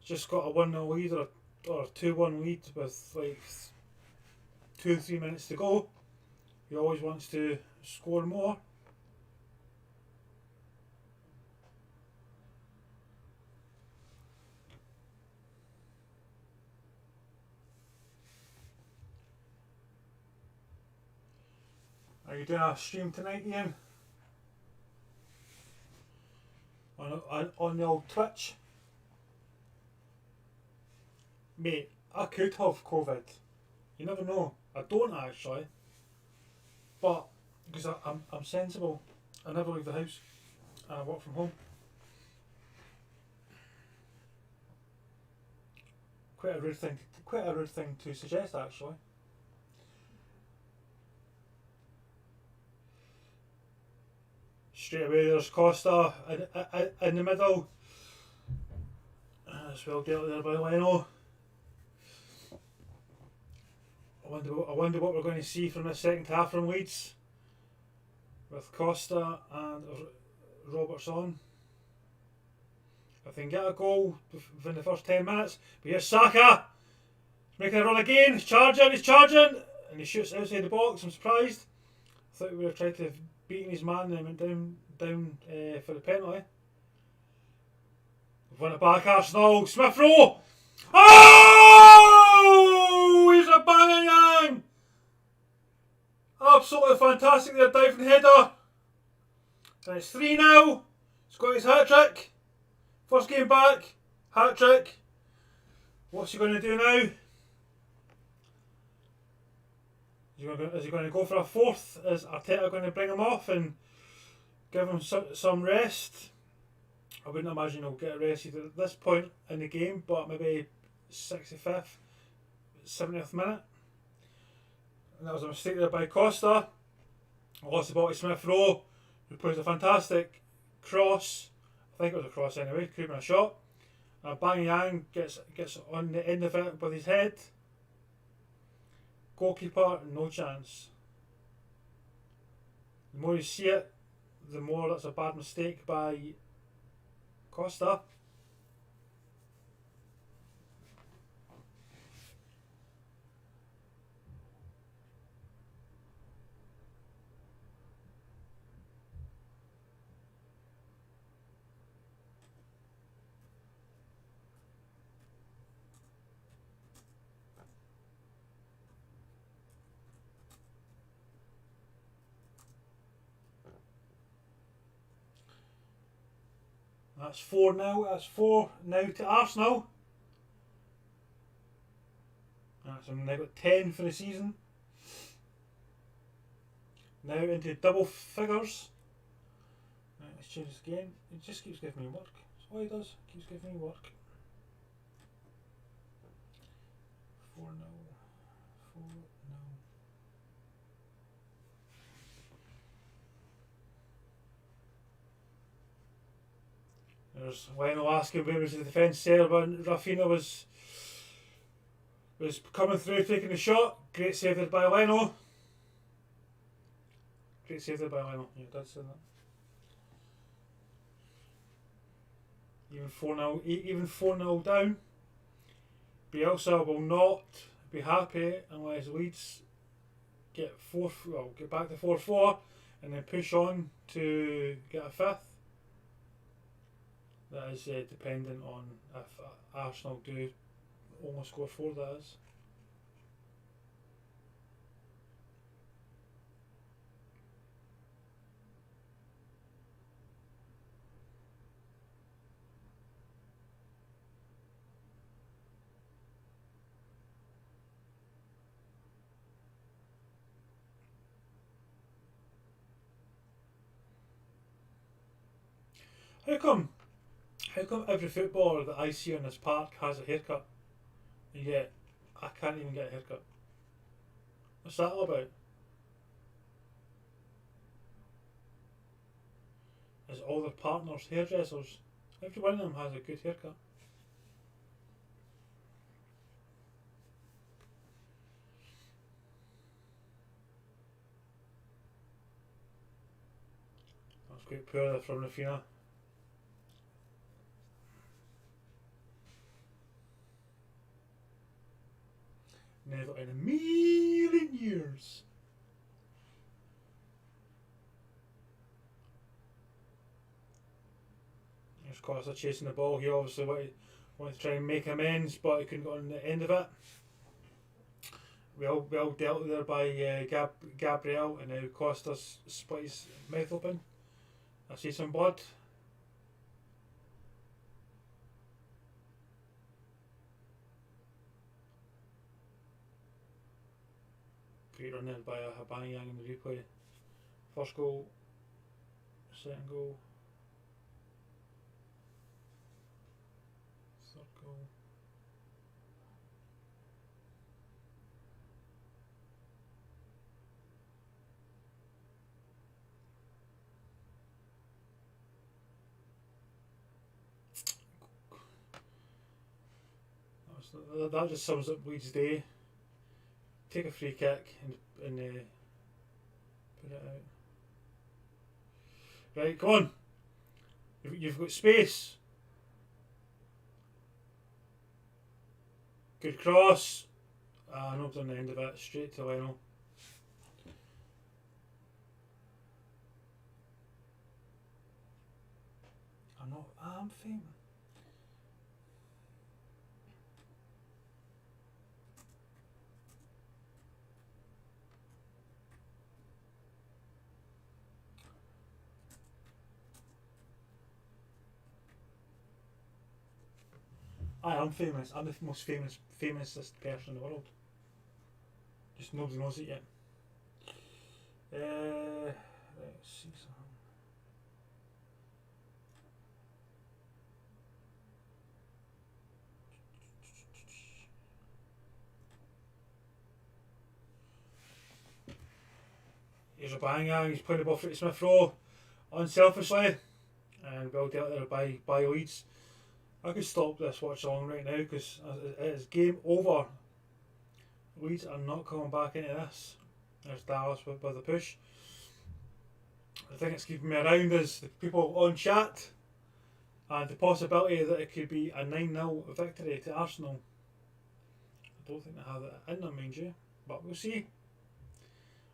just got a 1-0 lead or a 2-1 lead with like 2-3 minutes to go. He always wants to score more. Are you doing a stream tonight, Ian? On the old Twitch? Mate, I could have COVID. You never know. I don't actually. But, because I'm sensible. I never leave the house. And I work from home. Quite a rude thing to suggest, actually. straight away there's Costa in the middle. As well dealt there by Leno. I wonder what we're going to see from the second half from Leeds. With Costa and Robertson. If they can get a goal within the first 10 minutes. But here's Saka. He's making a run again. He's charging. And he shoots outside the box. I'm surprised. I thought he would have tried to beat his man and then went down for the penalty. We've won it back, Arsenal. Smith Rowe. Oh! He's a banging. Absolutely fantastic there, diving header. And it's 3 now. He's got his hat trick. First game back, hat trick. What's he going to do now? Is he going to go for a fourth? Is Arteta going to bring him off and give him some rest? I wouldn't imagine he'll get rested at this point in the game, but maybe 65th, 70th minute. And that was a mistake there by Costa. Lost the ball to Smith Rowe, who plays a fantastic cross. I think it was a cross anyway, could have been a shot. And Bang Yang gets on the end of it with his head. Goalkeeper, no chance. The more you see it, the more that's a bad mistake by Costa. That's 4 now. That's 4 now to Arsenal. That's now got 10 for the season. Now into double figures. Right, let's change this again. It just keeps giving me work. That's all he does. Keeps giving me work. 4 now. 4 now. There's Leno asking where was the defence there when Rafinha was coming through, taking the shot. Great save there by Leno. Great save there by Leno. Yeah, did say that. Even 4-0 down. Bielsa will not be happy unless Leeds get back to 4-4 and then push on to get a 5th. That is dependent on if Arsenal do only score 4, that is. How come every footballer that I see on this park has a haircut, and yet I can't even get a haircut? What's that all about? Is all their partners hairdressers? Every one of them has a good haircut. That's quite poor from Rafinha. Never in a million years. There's Costa chasing the ball. He obviously wanted to try and make amends, but he couldn't get on the end of it. Well dealt there by Gabriel, and now Costa's split his mouth open. I see some blood. Great run in by Aubameyang in the replay. First goal, second goal, third goal. That just sums up Leeds' day. Take a free kick and put it out. Right, come on. You've got space. Good cross. Not on the end of it. Straight to Leno. I'm famous. I am famous. I'm the most famousest person in the world. Just nobody knows it yet. Let's see something. Here's a banger. He's playing the ball through to Smith Rowe unselfishly, and well dealt there by Leeds. I could stop this watch along right now because it is game over. Leeds are not coming back into this. There's Dallas with the push. The thing that's keeping me around is the people on chat and the possibility that it could be a 9-0 victory to Arsenal. I don't think they have it in them, mind you, but we'll see.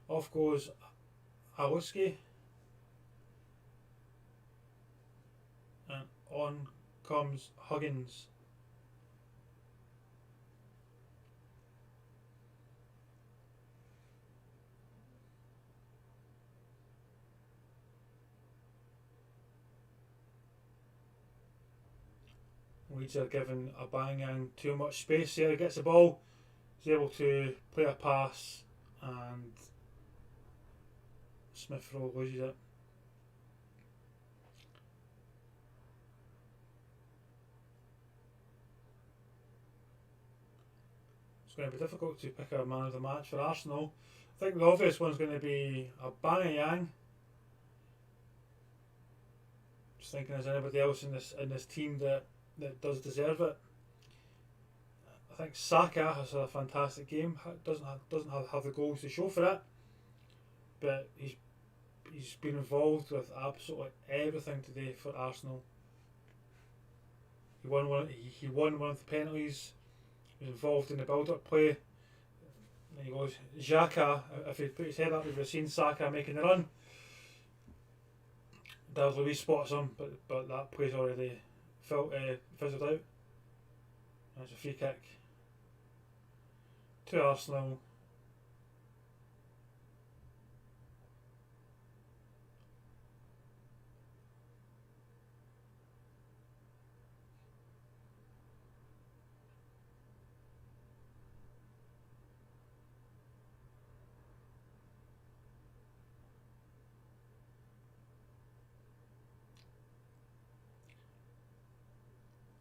Off goes Aluski, and on comes Huggins. Leeds are given a bang too much space here. He gets the ball, he's able to play a pass, and Smith Rowe loses it. It's going to be difficult to pick a man of the match for Arsenal. I think the obvious one's going to be Aubameyang. Just thinking, is anybody else in this team that does deserve it? I think Saka has had a fantastic game. Doesn't have the goals to show for it, but he's been involved with absolutely everything today for Arsenal. He won one of the penalties. He was involved in the build-up play. There he goes. Xhaka, if he put his head up, he would have seen Saka making the run. David Luiz spots him, but that play's already fizzled out. There's a free kick to Arsenal.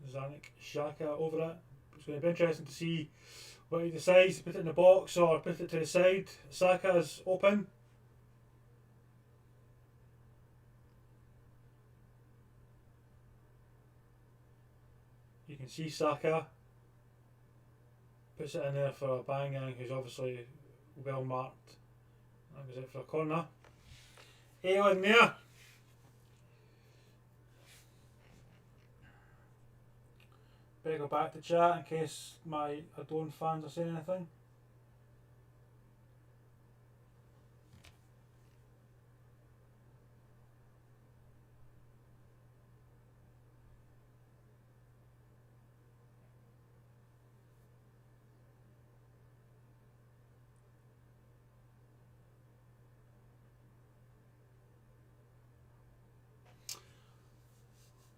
Zanik Xhaka over it. It's going to be interesting to see what he decides to put it in the box or put it to the side. Saka's open. You can see Saka puts it in there for Aubameyang, who's obviously well marked. That was it for a corner. 8-1 there. Better go back to chat in case my Adone fans are saying anything.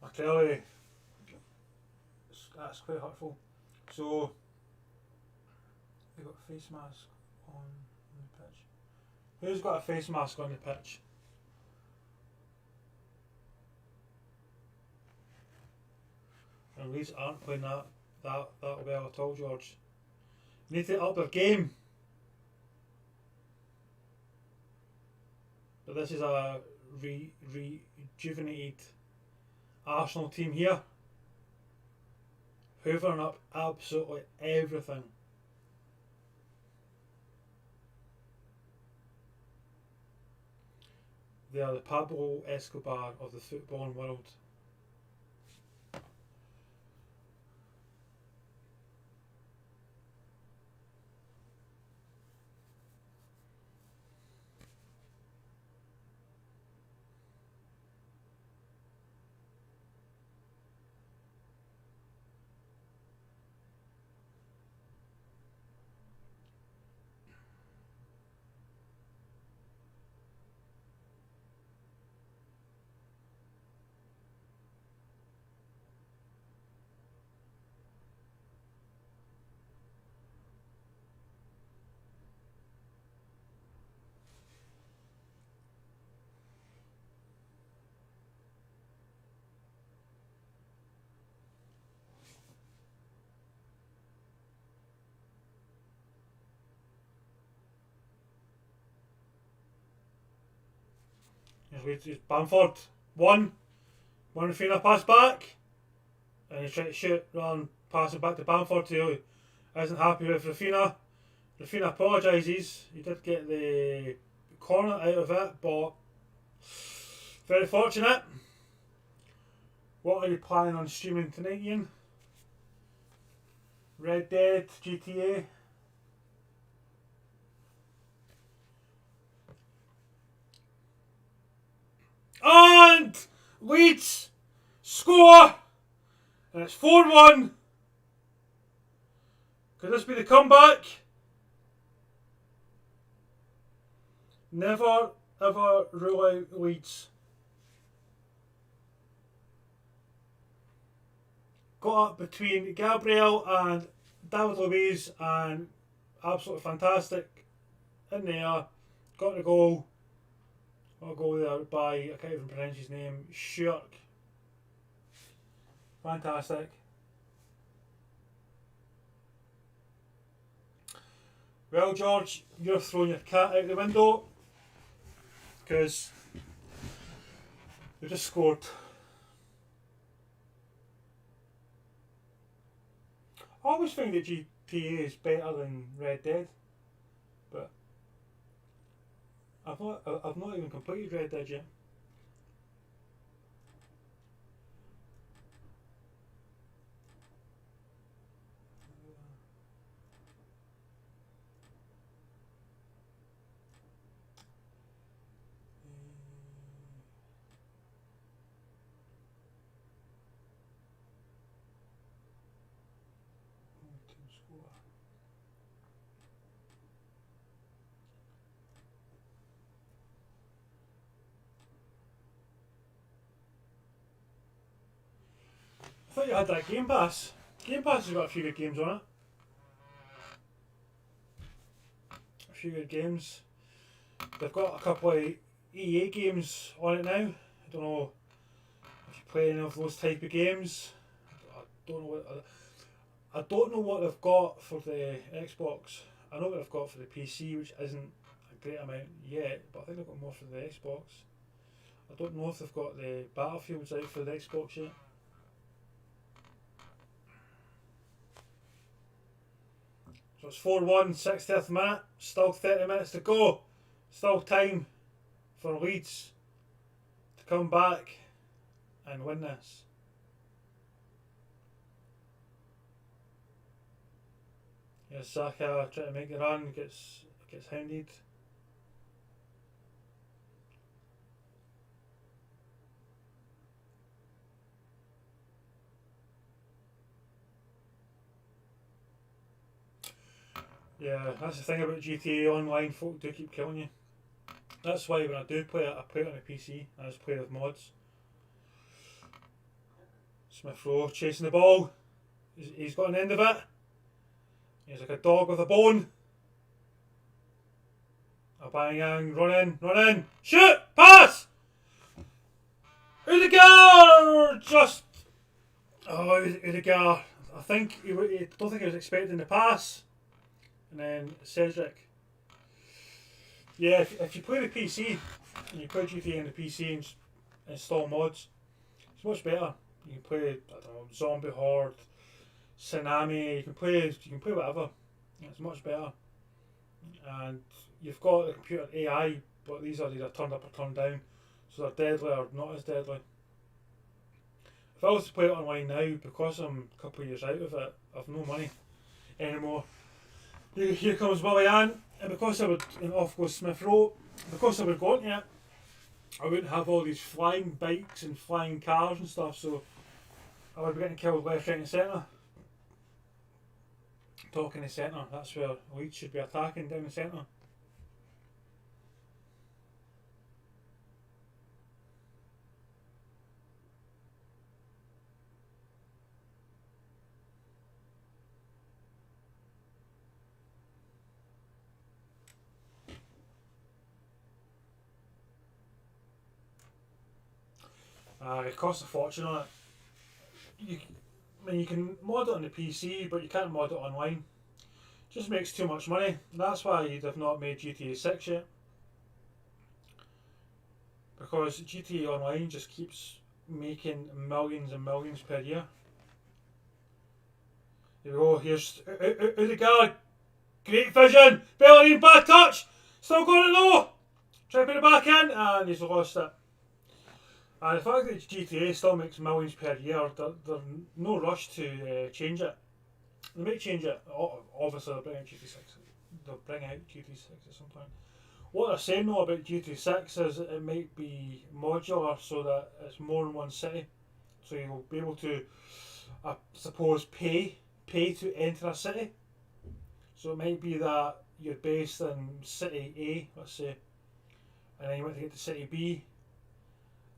I tell you, that's quite hurtful. So they got a face mask on the pitch. Who's got a face mask on the pitch? And Leeds aren't playing that well at all, George. They need to up their game. But this is a rejuvenated Arsenal team here. hoovering up absolutely everything. They are the Pablo Escobar of the footballing world. Bamford, one Fina pass back, and he's trying to shoot rather than passing back to Bamford, who isn't happy with Rafinha. Rafinha apologises. He did get the corner out of it, but very fortunate. What are you planning on streaming tonight, Ian? Red Dead, GTA? And Leeds score, and it's 4-1. Could this be the comeback? Never ever rule out Leeds. Got up between Gabriel and David Luiz, and absolutely fantastic in there. Got the goal. Got a goal there by, I can't even pronounce his name, Shirk. Fantastic. Well, George, you're throwing your cat out the window because you just scored. I always think that GTA is better than Red Dead, but I've not even completed Red Dead yet. I thought you had that Game Pass. Game Pass has got a few good games on it. A few good games. They've got a couple of EA games on it now. I don't know if you play any of those type of games. I don't know what they've got for the Xbox. I know what they've got for the PC, which isn't a great amount yet, but I think they've got more for the Xbox. I don't know if they've got the Battlefields out for the Xbox yet. So it's 4-1, 60th minute, still 30 minutes to go. Still time for Leeds to come back and win this. Yeah, Saka trying to make the run, gets hounded. Yeah, that's the thing about GTA Online, folk do keep killing you. That's why when I do play it, I play it on a PC, I just play with mods. Smith Rowe chasing the ball, he's got an end of it. He's like a dog with a bone. Aubameyang, run in, shoot, pass! Odegaard! Odegaard. I don't think he was expecting the pass. And then Cedric. Yeah, if you play the PC, and you play GTA on the PC and install mods, it's much better. You can play, I don't know, Zombie Horde, Tsunami. You can play whatever. It's much better. And you've got the computer AI, but these are either turned up or turned down, so they're deadly or not as deadly. If I was to play it online now, because I'm a couple of years out of it, I've no money anymore. Here comes Willian, and because I would, and off goes Smith Rowe, because I would go into it, I wouldn't have all these flying bikes and flying cars and stuff, so I would be getting killed left, right and centre. Talking the centre, that's where Leeds should be attacking, down the centre. It costs a fortune on it. You can mod it on the PC, but you can't mod it online. Just makes too much money. That's why they've not made GTA 6 yet. Because GTA Online just keeps making millions and millions per year. Here we go, here's Odegaard. Great vision! Bellerin, bad touch! Still got it though! Try to put it back in, and he's lost it. And the fact that GTA still makes millions per year, there's no rush to change it. They might change it. Obviously, they'll bring out GT6. They'll bring out GT6 at some point. What they're saying though about GT6 is that it might be modular, so that it's more in one city. So you'll be able to, I suppose, pay to enter a city. So it might be that you're based in City A, let's say, and then you want to get to City B,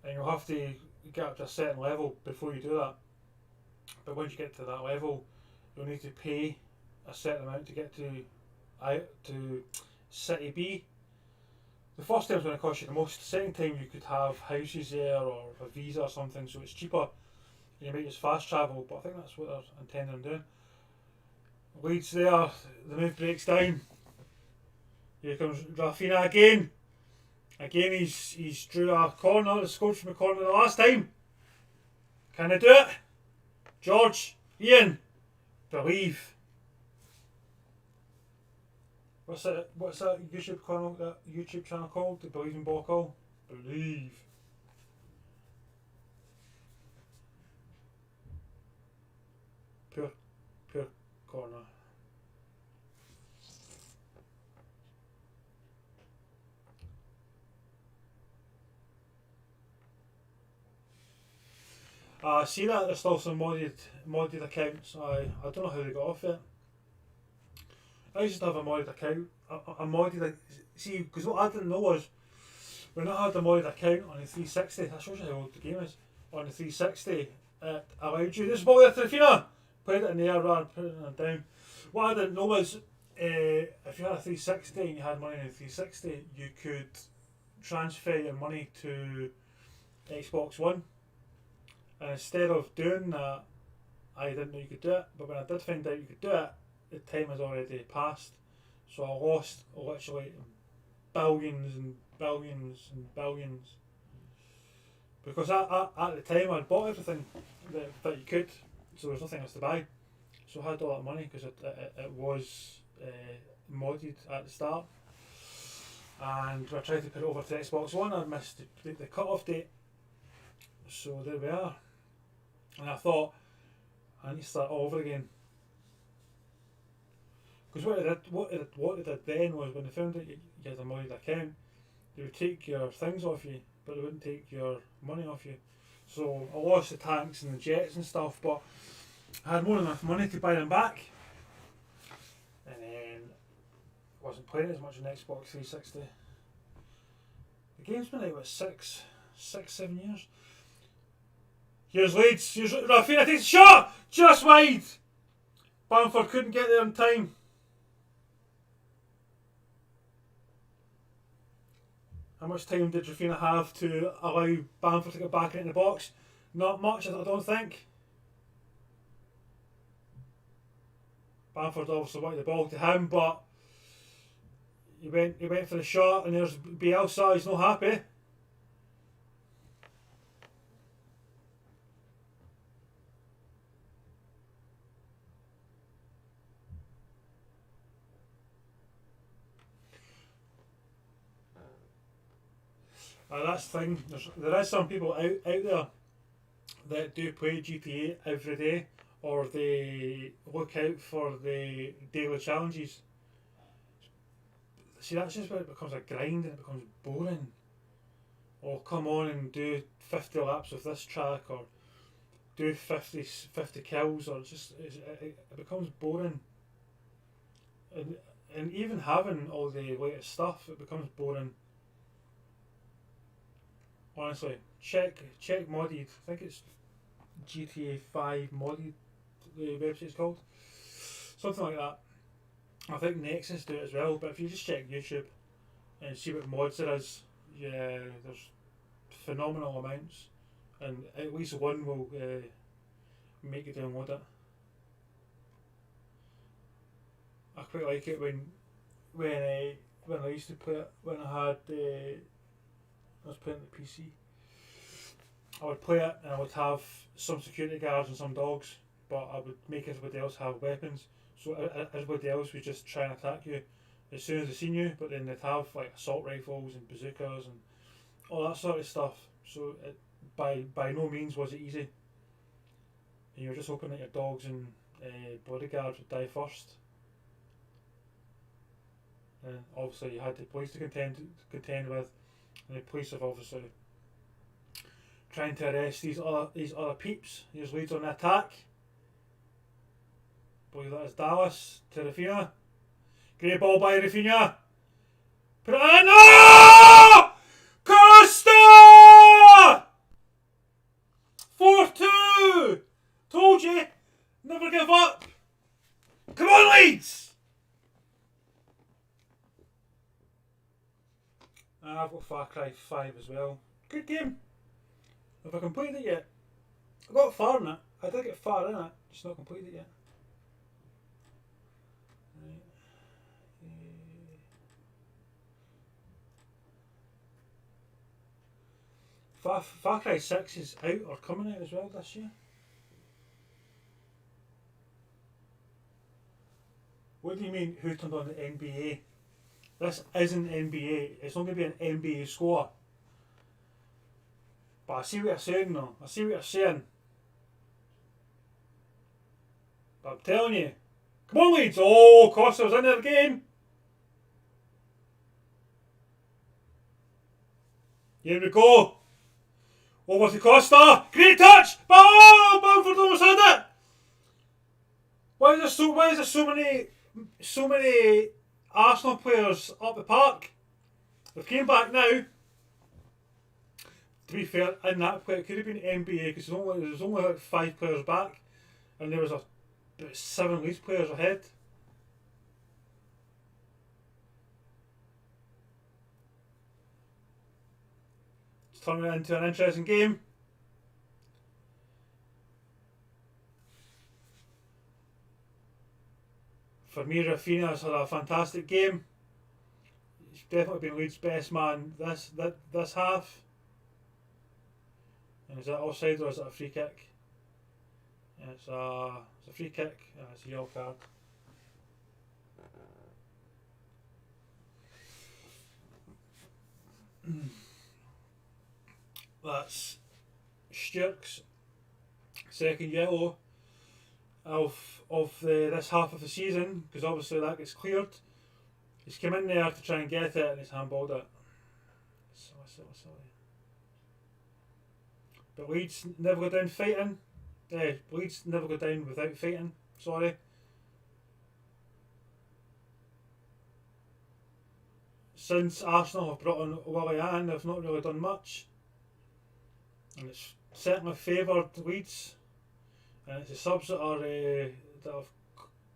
and you'll have to get up to a certain level before you do that. But once you get to that level, you'll need to pay a certain amount to get to City B. The first time is going to cost you the most. The second time you could have houses there or a visa or something, so it's cheaper. And you might just fast travel, but I think that's what they're intending on doing. Leeds there, the move breaks down. Here comes Rafinha again. Again, he's drew a corner, scored from a corner the last time. Can they do it? George, Ian, believe. What's that YouTube channel called? The Believe in Ball? Believe. Poor corner. I see that there's still some modded accounts. I don't know how they got off it. I used to have a modded account. See, because what I didn't know was, when I had a modded account on the 360, that shows you how old the game is. On the 360, it allowed you, this ball there to Rafinha, played it in the air rather than putting it down. What I didn't know was, if you had a 360 and you had money in the 360, you could transfer your money to Xbox One. And instead of doing that, I didn't know you could do it. But when I did find out you could do it, the time has already passed. So I lost literally billions and billions and billions. Because at the time I'd bought everything that you could, so there was nothing else to buy. So I had all that money because it was modded at the start. And when I tried to put it over to Xbox One, I missed the cut-off date. So there we are. And I thought, I need to start all over again. Because what they did then was, when they found that you had a modded account, they would take your things off you, but they wouldn't take your money off you. So I lost the tanks and the jets and stuff, but I had more than enough money to buy them back. And then I wasn't playing as much on Xbox 360. The game's been out, what, 7 years? Here's Leeds, here's Rafinha takes a shot! Just wide! Bamford couldn't get there in time. How much time did Rafinha have to allow Bamford to get back into the box? Not much, I don't think. Bamford obviously wanted the ball to him, but he went for the shot, and there's Bielsa, he's not happy. That's the thing. There is some people out there that do play GTA every day, or they look out for the daily challenges. See, that's just where it becomes a grind and it becomes boring. Or come on and do 50 laps of this track, or do 50 kills, or it becomes boring. And even having all the latest stuff, it becomes boring. Honestly, check modded. I think it's GTA 5 modded. The website's called something like that. I think Nexus do it as well. But if you just check YouTube and see what mods there is, yeah, there's phenomenal amounts, and at least one will make you download it. I quite like it when I used to play it, when I was playing the PC. I would play it and I would have some security guards and some dogs, but I would make everybody else have weapons. So everybody else would just try and attack you as soon as they seen you, but then they'd have like assault rifles and bazookas and all that sort of stuff. So by no means was it easy. And you were just hoping that your dogs and bodyguards would die first. And obviously you had the police to contend with, and the police have obviously trying to arrest these other peeps. Here's Leeds on the attack. I believe that is Dallas to Rafinha. Great ball by Rafinha. Put it in. Oh! Costa! 4-2! Told you! Never give up! Come on, Leeds! I've got Far Cry 5 as well. Good game. Have I completed it yet? I got far in it. I did get far in it, just not completed it yet. Far Cry 6 is out or coming out as well this year. What do you mean, who turned on the NBA? This isn't NBA. It's not going to be an NBA score. But I see what you're saying though. I see what you're saying. But I'm telling you. Come on, Leeds. Oh, Costa was in there again. Here we go. Over to Costa. Great touch. Oh, Bamford almost had it. Why is there so many Arsenal players up the park? They've came back now. To be fair, in that play, it could have been NBA because there was only like 5 players back, and there was about 7 Leeds players ahead. It's turning it into an interesting game. For me, Rafinha's had a fantastic game. He's definitely been Leeds' best man this half. And is that offside or is it a free kick? It's a free kick and it's a yellow card. That's Stuart's second yellow of this half of the season, because obviously that gets cleared. He's come in there to try and get it and he's handballed it. Silly. But Leeds never go down fighting. Leeds never go down without fighting. Sorry. Since Arsenal have brought on Willian, they've not really done much. And it's certainly favoured Leeds. And it's the subs that have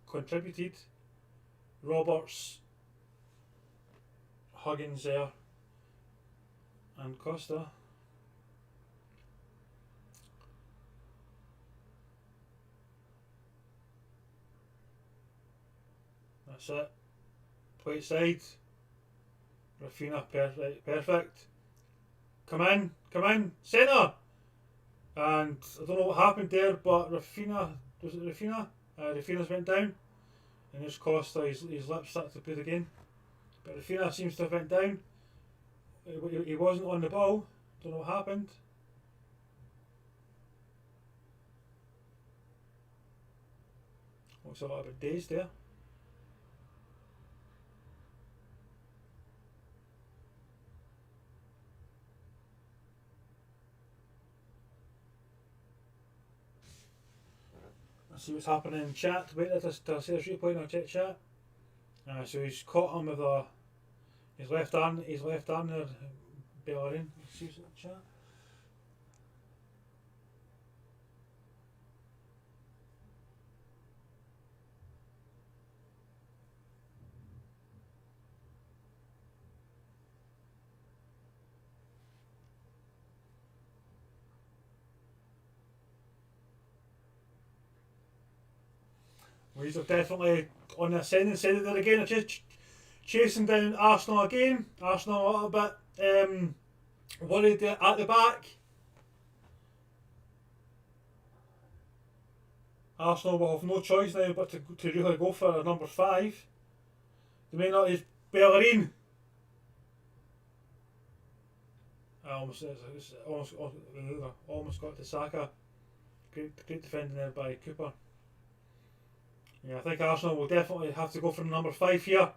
contributed. Roberts, Huggins there, and Costa. That's it. Play it side. Rafinha, perfect. Come in, centre! And I don't know what happened there, but Rafinha, was it Rafinha? Rafinha's went down. And there's Costa, his lips started to bleed again. But Rafinha seems to have went down. he wasn't on the ball. Don't know what happened. Looks a little bit dazed there. Let's see what's happening in chat. Wait till I see this replay and I'll check chat. So he's caught him with his left arm there, Bellerin. Let's see what's in the chat. Leeds are definitely on the ascending side there again. They're just chasing down Arsenal again. Arsenal a little bit worried at the back. Arsenal will have no choice now but to really go for number 5. They may not use Bellerin. Almost got to Saka. Great defending there by Cooper. Yeah, I think Arsenal will definitely have to go for number 5 here.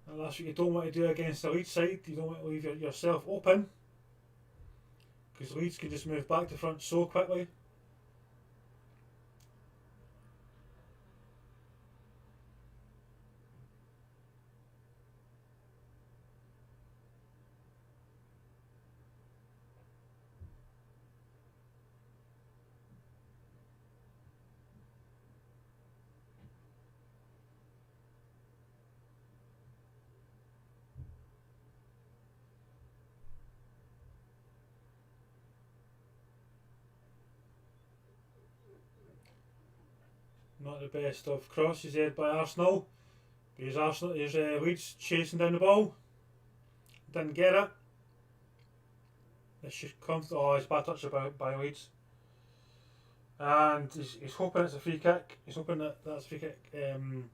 And that's what you don't want to do against the Leeds side. You don't want to leave yourself open. Because Leeds can just move back to front so quickly. Not the best of crosses there by Arsenal. Here's Leeds chasing down the ball. Didn't get it. This should come to, it's bad touch by Leeds. And he's hoping it's a free kick. He's hoping that's a free kick. And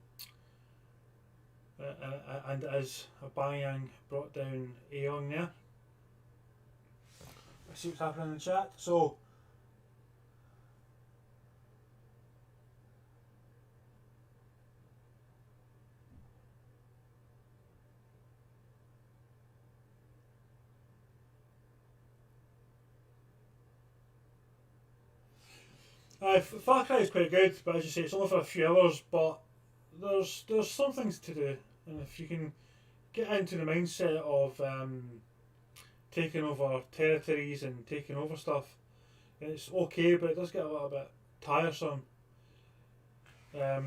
it is. Aubameyang brought down Aeon there. Let's see what's happening in the chat. So, Far Cry is quite good, but as you say, it's only for a few hours. But there's some things to do, and if you can get into the mindset of taking over territories and taking over stuff, it's okay. But it does get a little bit tiresome. I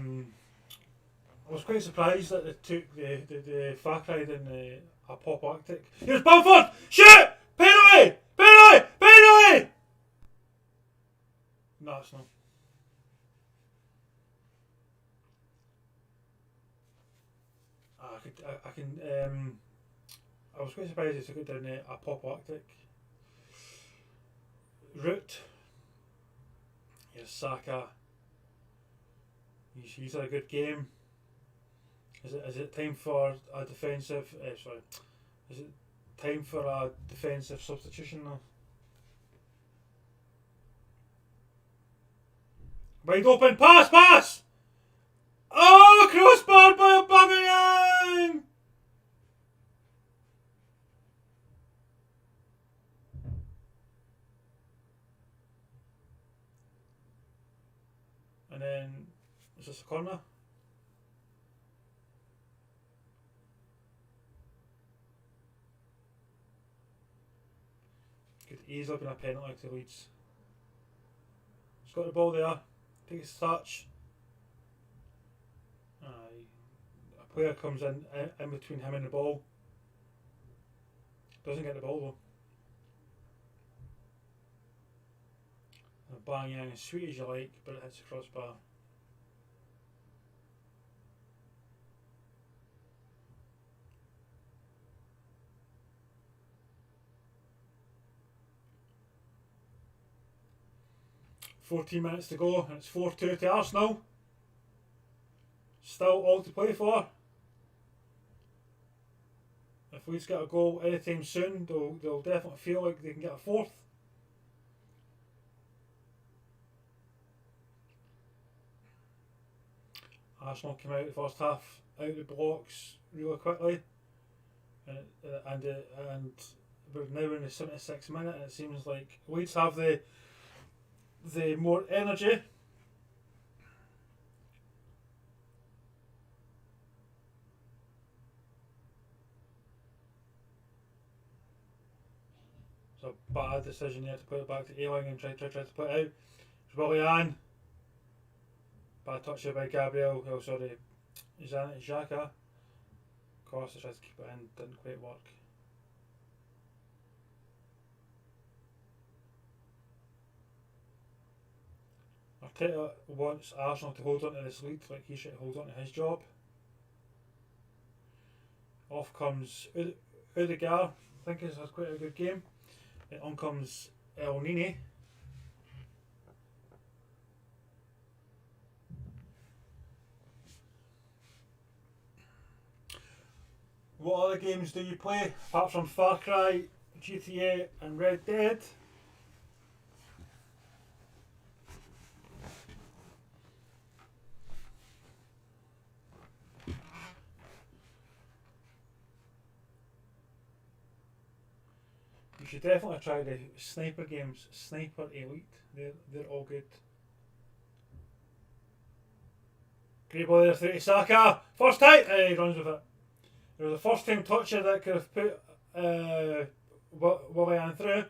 was quite surprised that they took the Far Cry in a pop-arctic. Here's Bamford! Shoot! Penalty! Penalty! Penalty! No, it's not. I was quite surprised they took it down a pop-arctic route. Here's Saka. He's had a good game. Is it time for a defensive? Is it time for a defensive substitution now? Wide open, pass! Oh, crossbar by Aubameyang! And then, is this a corner? Could easily been a penalty to Leeds. He's got the ball there. Takes his touch. A player comes in between him and the ball. Doesn't get the ball though. Aubameyang as sweet as you like, but it hits the crossbar. "14 minutes to go, and it's 4-2 to Arsenal. Still all to play for. If if Leeds get a goal anytime soon, they'll definitely feel like they can get a fourth. Arsenal came out the first half out of the blocks really quickly, and we're now in the 76th minute, and it seems like Leeds have the more energy. It's a bad decision there to put it back to Ayling and try to put it out. It's Willian. Bad touch there by Gabriel. Oh, sorry, Xhaka. Of course, I tried to keep it in, didn't quite work. Arteta wants Arsenal to hold on to this lead like he should hold on to his job. Off comes Odegaard. I think he's had quite a good game. And on comes El Nini. What other games do you play apart from Far Cry, GTA and Red Dead? You should definitely try the sniper games, Sniper Elite. They're all good. Great ball there through to Saka. First time, he runs with it. It was the first time toucher that could have put Willian through.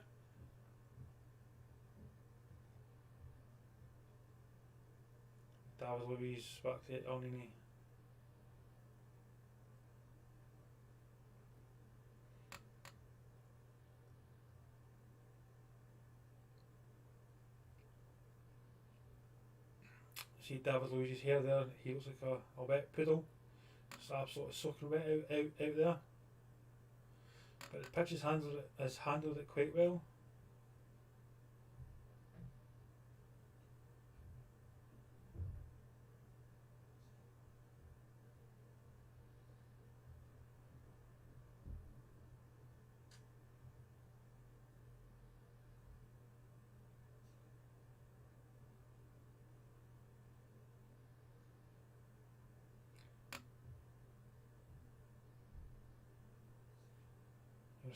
David Luiz back to El Nini. See David Luiz's hair there, he looks like a wet poodle. It's absolutely soaking wet out there. But the pitch has handled it quite well.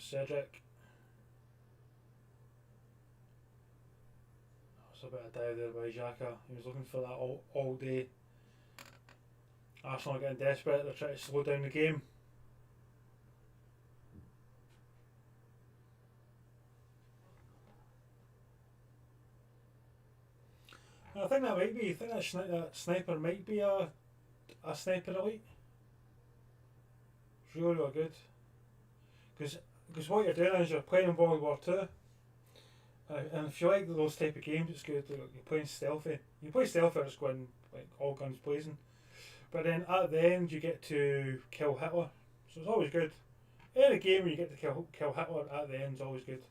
Cedric. That's a bit of dive there by Xhaka. He was looking for that all day. Arsenal are getting desperate. They're trying to slow down the game. And I think that might be. I think that sniper might be a sniper elite. It's really, really good. Because what you're doing is you're playing in World War II, and if you like those type of games, it's good. You're playing stealthy. You play stealthy, just going like all guns blazing, but then at the end you get to kill Hitler, so it's always good. Any game where you get to kill Hitler at the end is always good.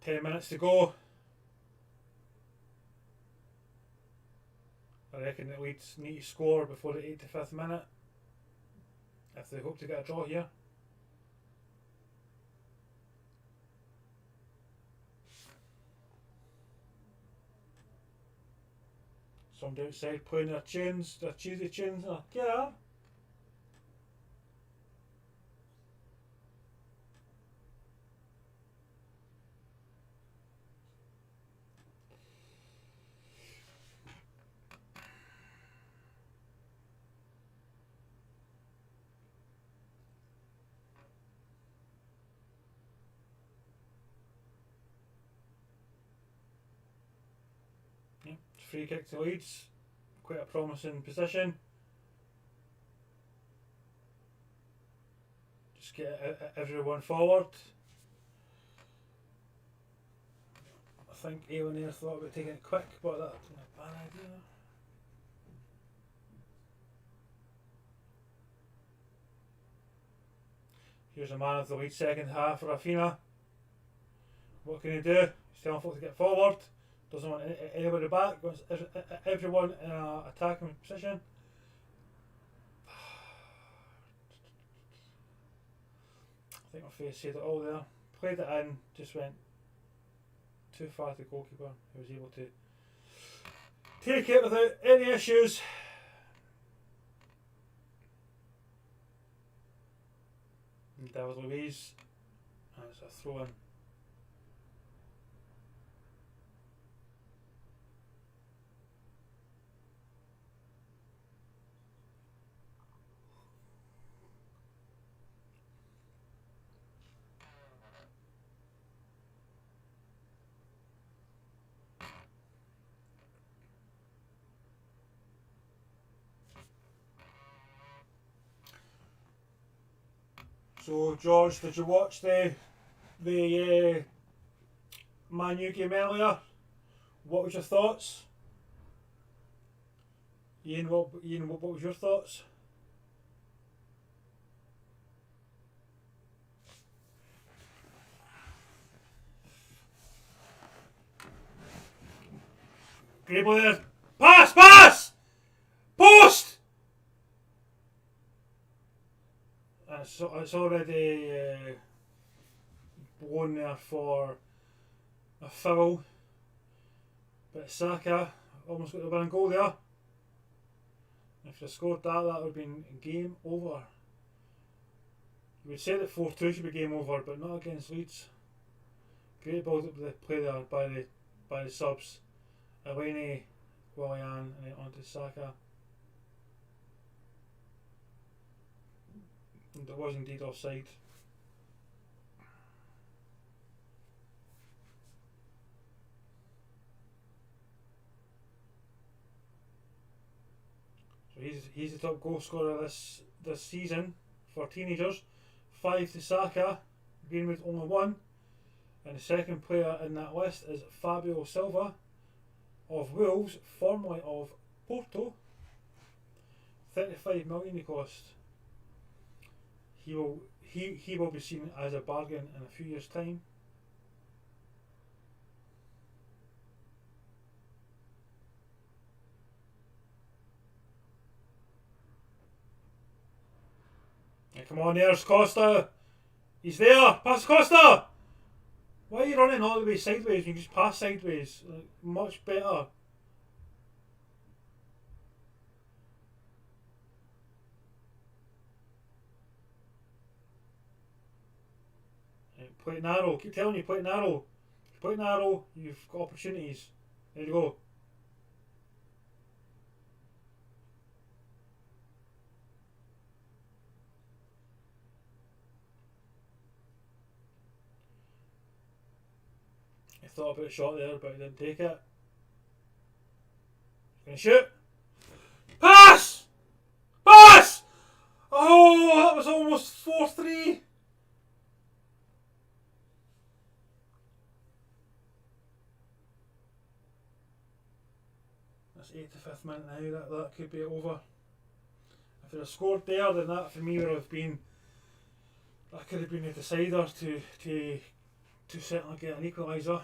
10 minutes to go. I reckon that Leeds need to score before the 85th minute if they hope to get a draw here. Somebody outside playing their tunes, their cheesy tunes. Oh, yeah. Free kick to Leeds, quite a promising position. Just get everyone forward. I think Ayling there thought about taking it quick, but that's a bad idea. Here's a man of the Leeds second half, Rafinha. What can he do? He's telling folk to get forward. Doesn't want anybody back. Wants everyone in an attacking position. I think my face said it all there. Played it in, just went too far to the goalkeeper. He was able to take it without any issues. And that was Louise. And it's a throw in. So George, did you watch the Man U game earlier? What was your thoughts? Ian, what was your thoughts? Great ball there. Pass! Post! It's already blown there for a foul, but Saka almost got the winning goal there. If they scored that would have been game over. You would say that 4-2 should be game over, but not against Leeds. Great ball to play there by the subs. Elneny, Willian, and then onto Saka. There was indeed offside. So he's the top goal scorer this season for teenagers. 5 to Saka, Greenwood only 1. And the second player in that list is Fabio Silva of Wolves, formerly of Porto. 35 million he cost. He will be seen as a bargain in a few years' time. Yeah, come on, there's Costa. He's there. Pass Costa. Why are you running all the way sideways? You can just pass sideways. Like, much better. Play it narrow. Keep telling you, play it narrow. If you play it narrow, you've got opportunities. There you go. I thought about a shot there, but I didn't take it. Gonna shoot. Pass! Pass! Oh, that was almost 4-3. That's 85th minute now, that could be over. If it had scored there, then that for me would have been, that could have been a decider to certainly get an equaliser.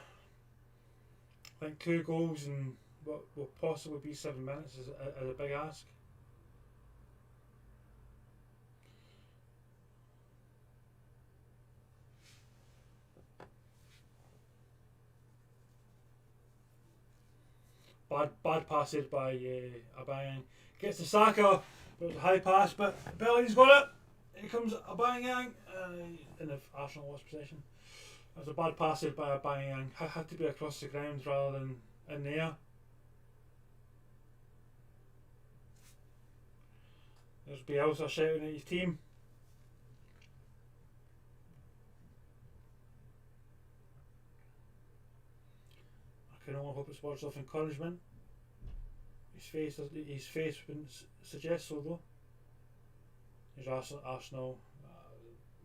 I think 2 goals in what will possibly be 7 minutes is a big ask. Bad passage by Aubameyang. Gets to Saka, but it was a high pass, but Bellin's got it. Here comes Aubameyang, and if Arsenal lost possession. It was a bad passage by Aubameyang. Had to be across the ground rather than in the air. There's Bielsa shouting at his team. I can only hope it's words of encouragement. His face wouldn't suggest so though. Here's Arsenal,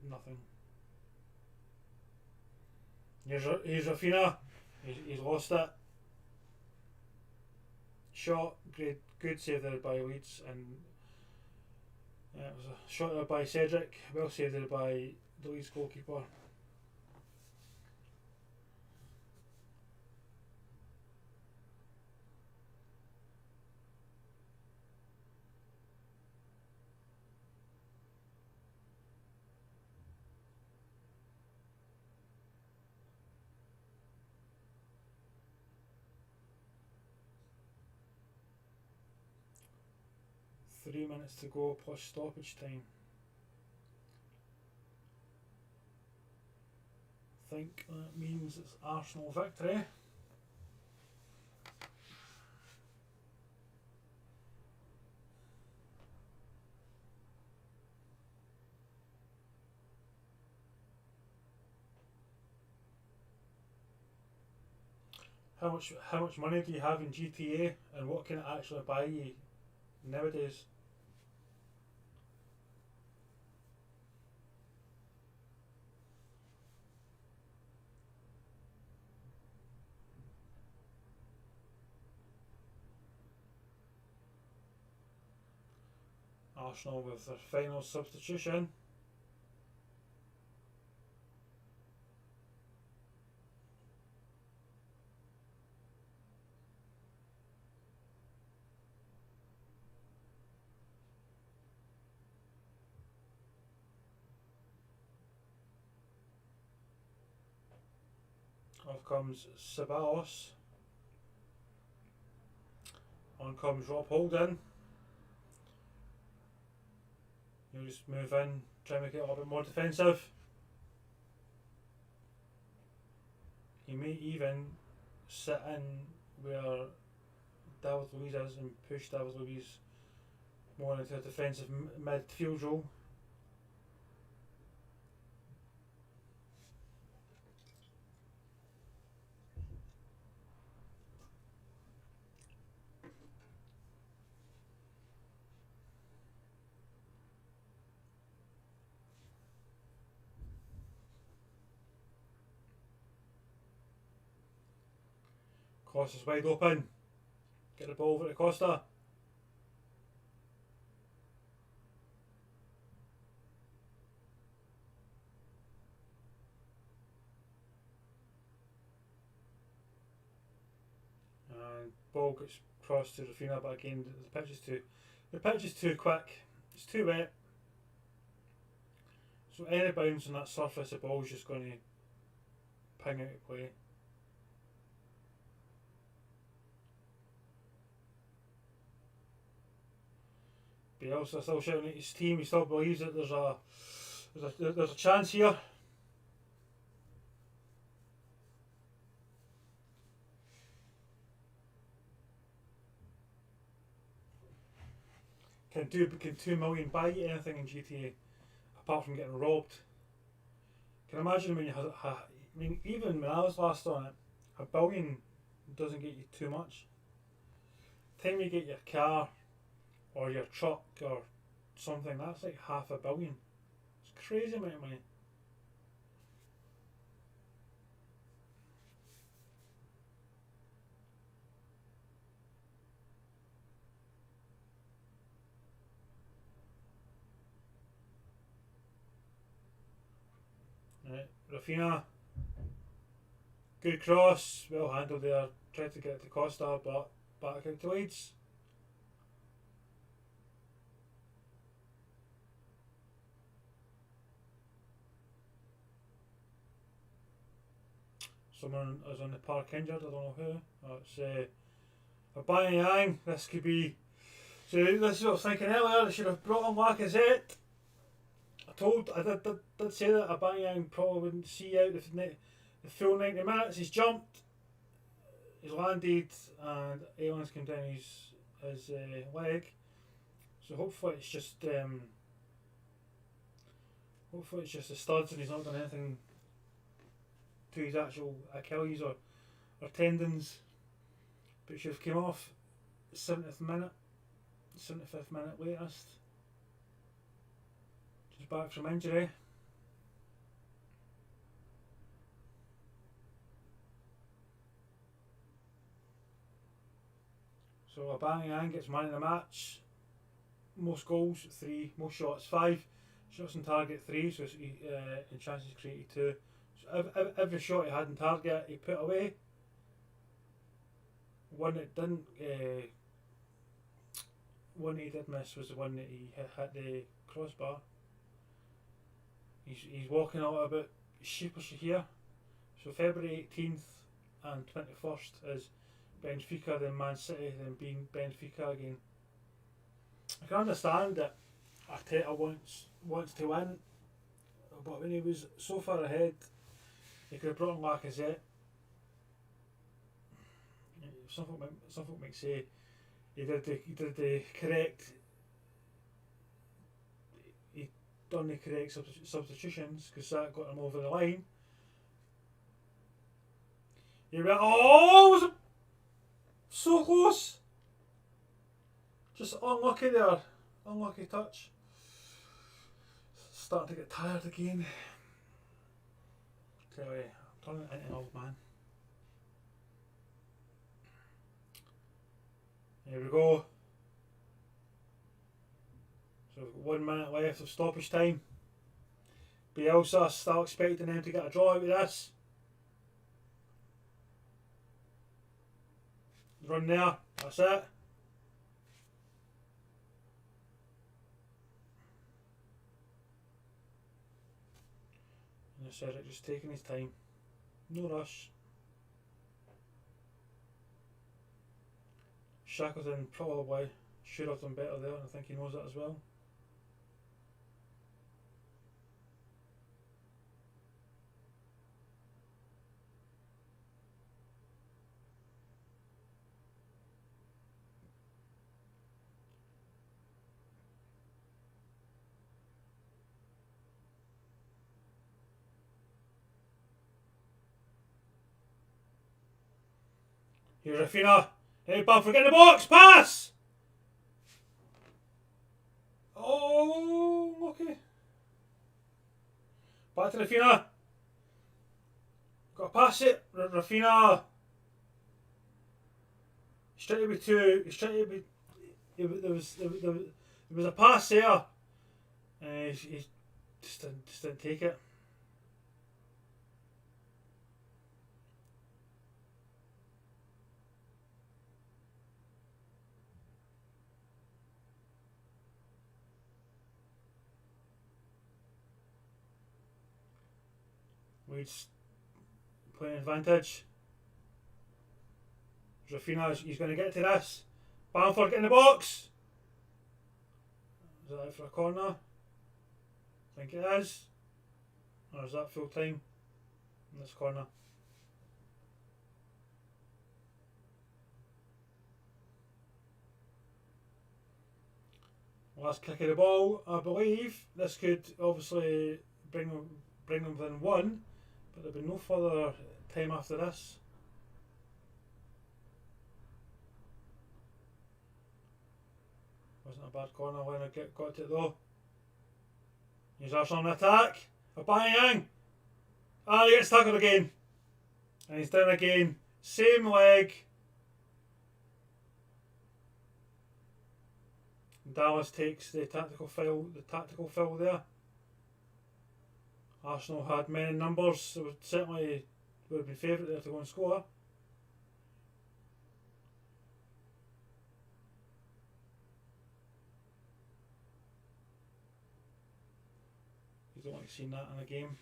nothing. Here's Rafinha. He's lost it. Shot, good save there by Leeds, and it was a shot there by Cedric. Well saved there by the Leeds goalkeeper. Three minutes to go plus stoppage time. I think that means it's Arsenal victory. How much money do you have in GTA, and what can it actually buy you nowadays? Arsenal with their final substitution. Off comes Ceballos. On comes Rob Holding. He'll just move in, try and make it a little bit more defensive. He may even sit in where David Luiz is and push David Luiz more into a defensive midfield role. Costa's wide open. Get the ball over to Costa. And ball gets crossed to Rafinha, but again the pitch is too quick. It's too wet. So any bounce on that surface, the ball's just going to ping out of play. Bielsa still shouting at his team. He still believes that there's a chance here. Can 2 million buy you anything in GTA apart from getting robbed? Can you imagine when even when I was last on it, $1 billion doesn't get you too much. Time you get your car or your truck or something, that's like $500 million. It's crazy amount of money. Right, Rafinha, good cross, well handled there, tried to get it to Costa, but back out to Leeds. Someone is on the park injured, I don't know who. It's Aubameyang. This could be. So this is what I was thinking earlier. They should have brought on Lacazette. I did say that Aubameyang probably wouldn't see out the full 90 minutes. He's jumped, he's landed, and Alan's come down his leg. So hopefully it's just the studs and he's not done anything to his actual Achilles or tendons. But it should have came off 70th minute, 75th minute latest. Just back from injury. So Aubameyang gets man of the match. Most goals 3, most shots 5. Shots on target 3, so in chances created 2. So every shot he had in target, he put away. One that didn't, one that he did miss was the one that he hit the crossbar. He's walking a little bit sheepishly here. So February 18th and 21st is Benfica, then Man City, then being Benfica again. I can understand that Arteta wants to win, but when he was so far ahead, he could have brought in Lacazette. Some folk might say he did the correct. He done the correct substitutions because that got him over the line. He went, oh, was it so close? Just unlucky there, unlucky touch. Starting to get tired again. Tell you, I'm turning it into an old man. Here we go. So we've got 1 minute left of stoppage time. Bielsa still expecting them to get a draw out of this. Run there, that's it. And I said it, just taking his time. No rush. Shackleton probably should have done better there, and I think he knows that as well. Here's Rafinha. Hey, Bamford, get in the box! Pass! Oh, okay. Back to Rafinha. Got to pass it. Rafinha. He's trying to be too. He's trying to be. There was a pass there. He just didn't take it. Leeds playing advantage. Rafinha, he's going to get to this. Bamford, get in the box. Is that out for a corner? I think it is. Or is that full time in this corner? Last kick of the ball, I believe. This could obviously bring them within 1. But there'll be no further time after this. Wasn't a bad corner when I got to it though. Here's Arsenal on attack. Aubameyang. Ah, he gets tackled again. And he's down again. Same leg. Dallas takes the tactical foul there. Arsenal had men in numbers, so certainly would have been favourite there to go and score. You don't like seeing that in a game.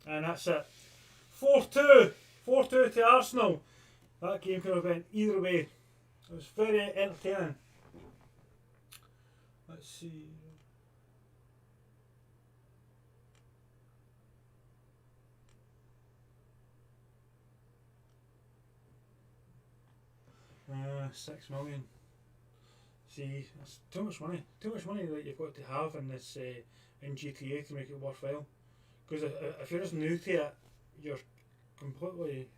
And that's it. 4-2. 4-2 to Arsenal. That game could have went either way. It was very entertaining. Let's see. $6 million. See, that's too much money. Too much money that you've got to have in this in GTA to make it worthwhile. Because if you're just new to it, you're completely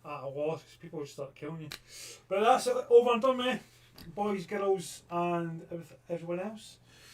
at a loss because people will start killing you. But that's it, over and done, mate. boys, girls, and everyone else.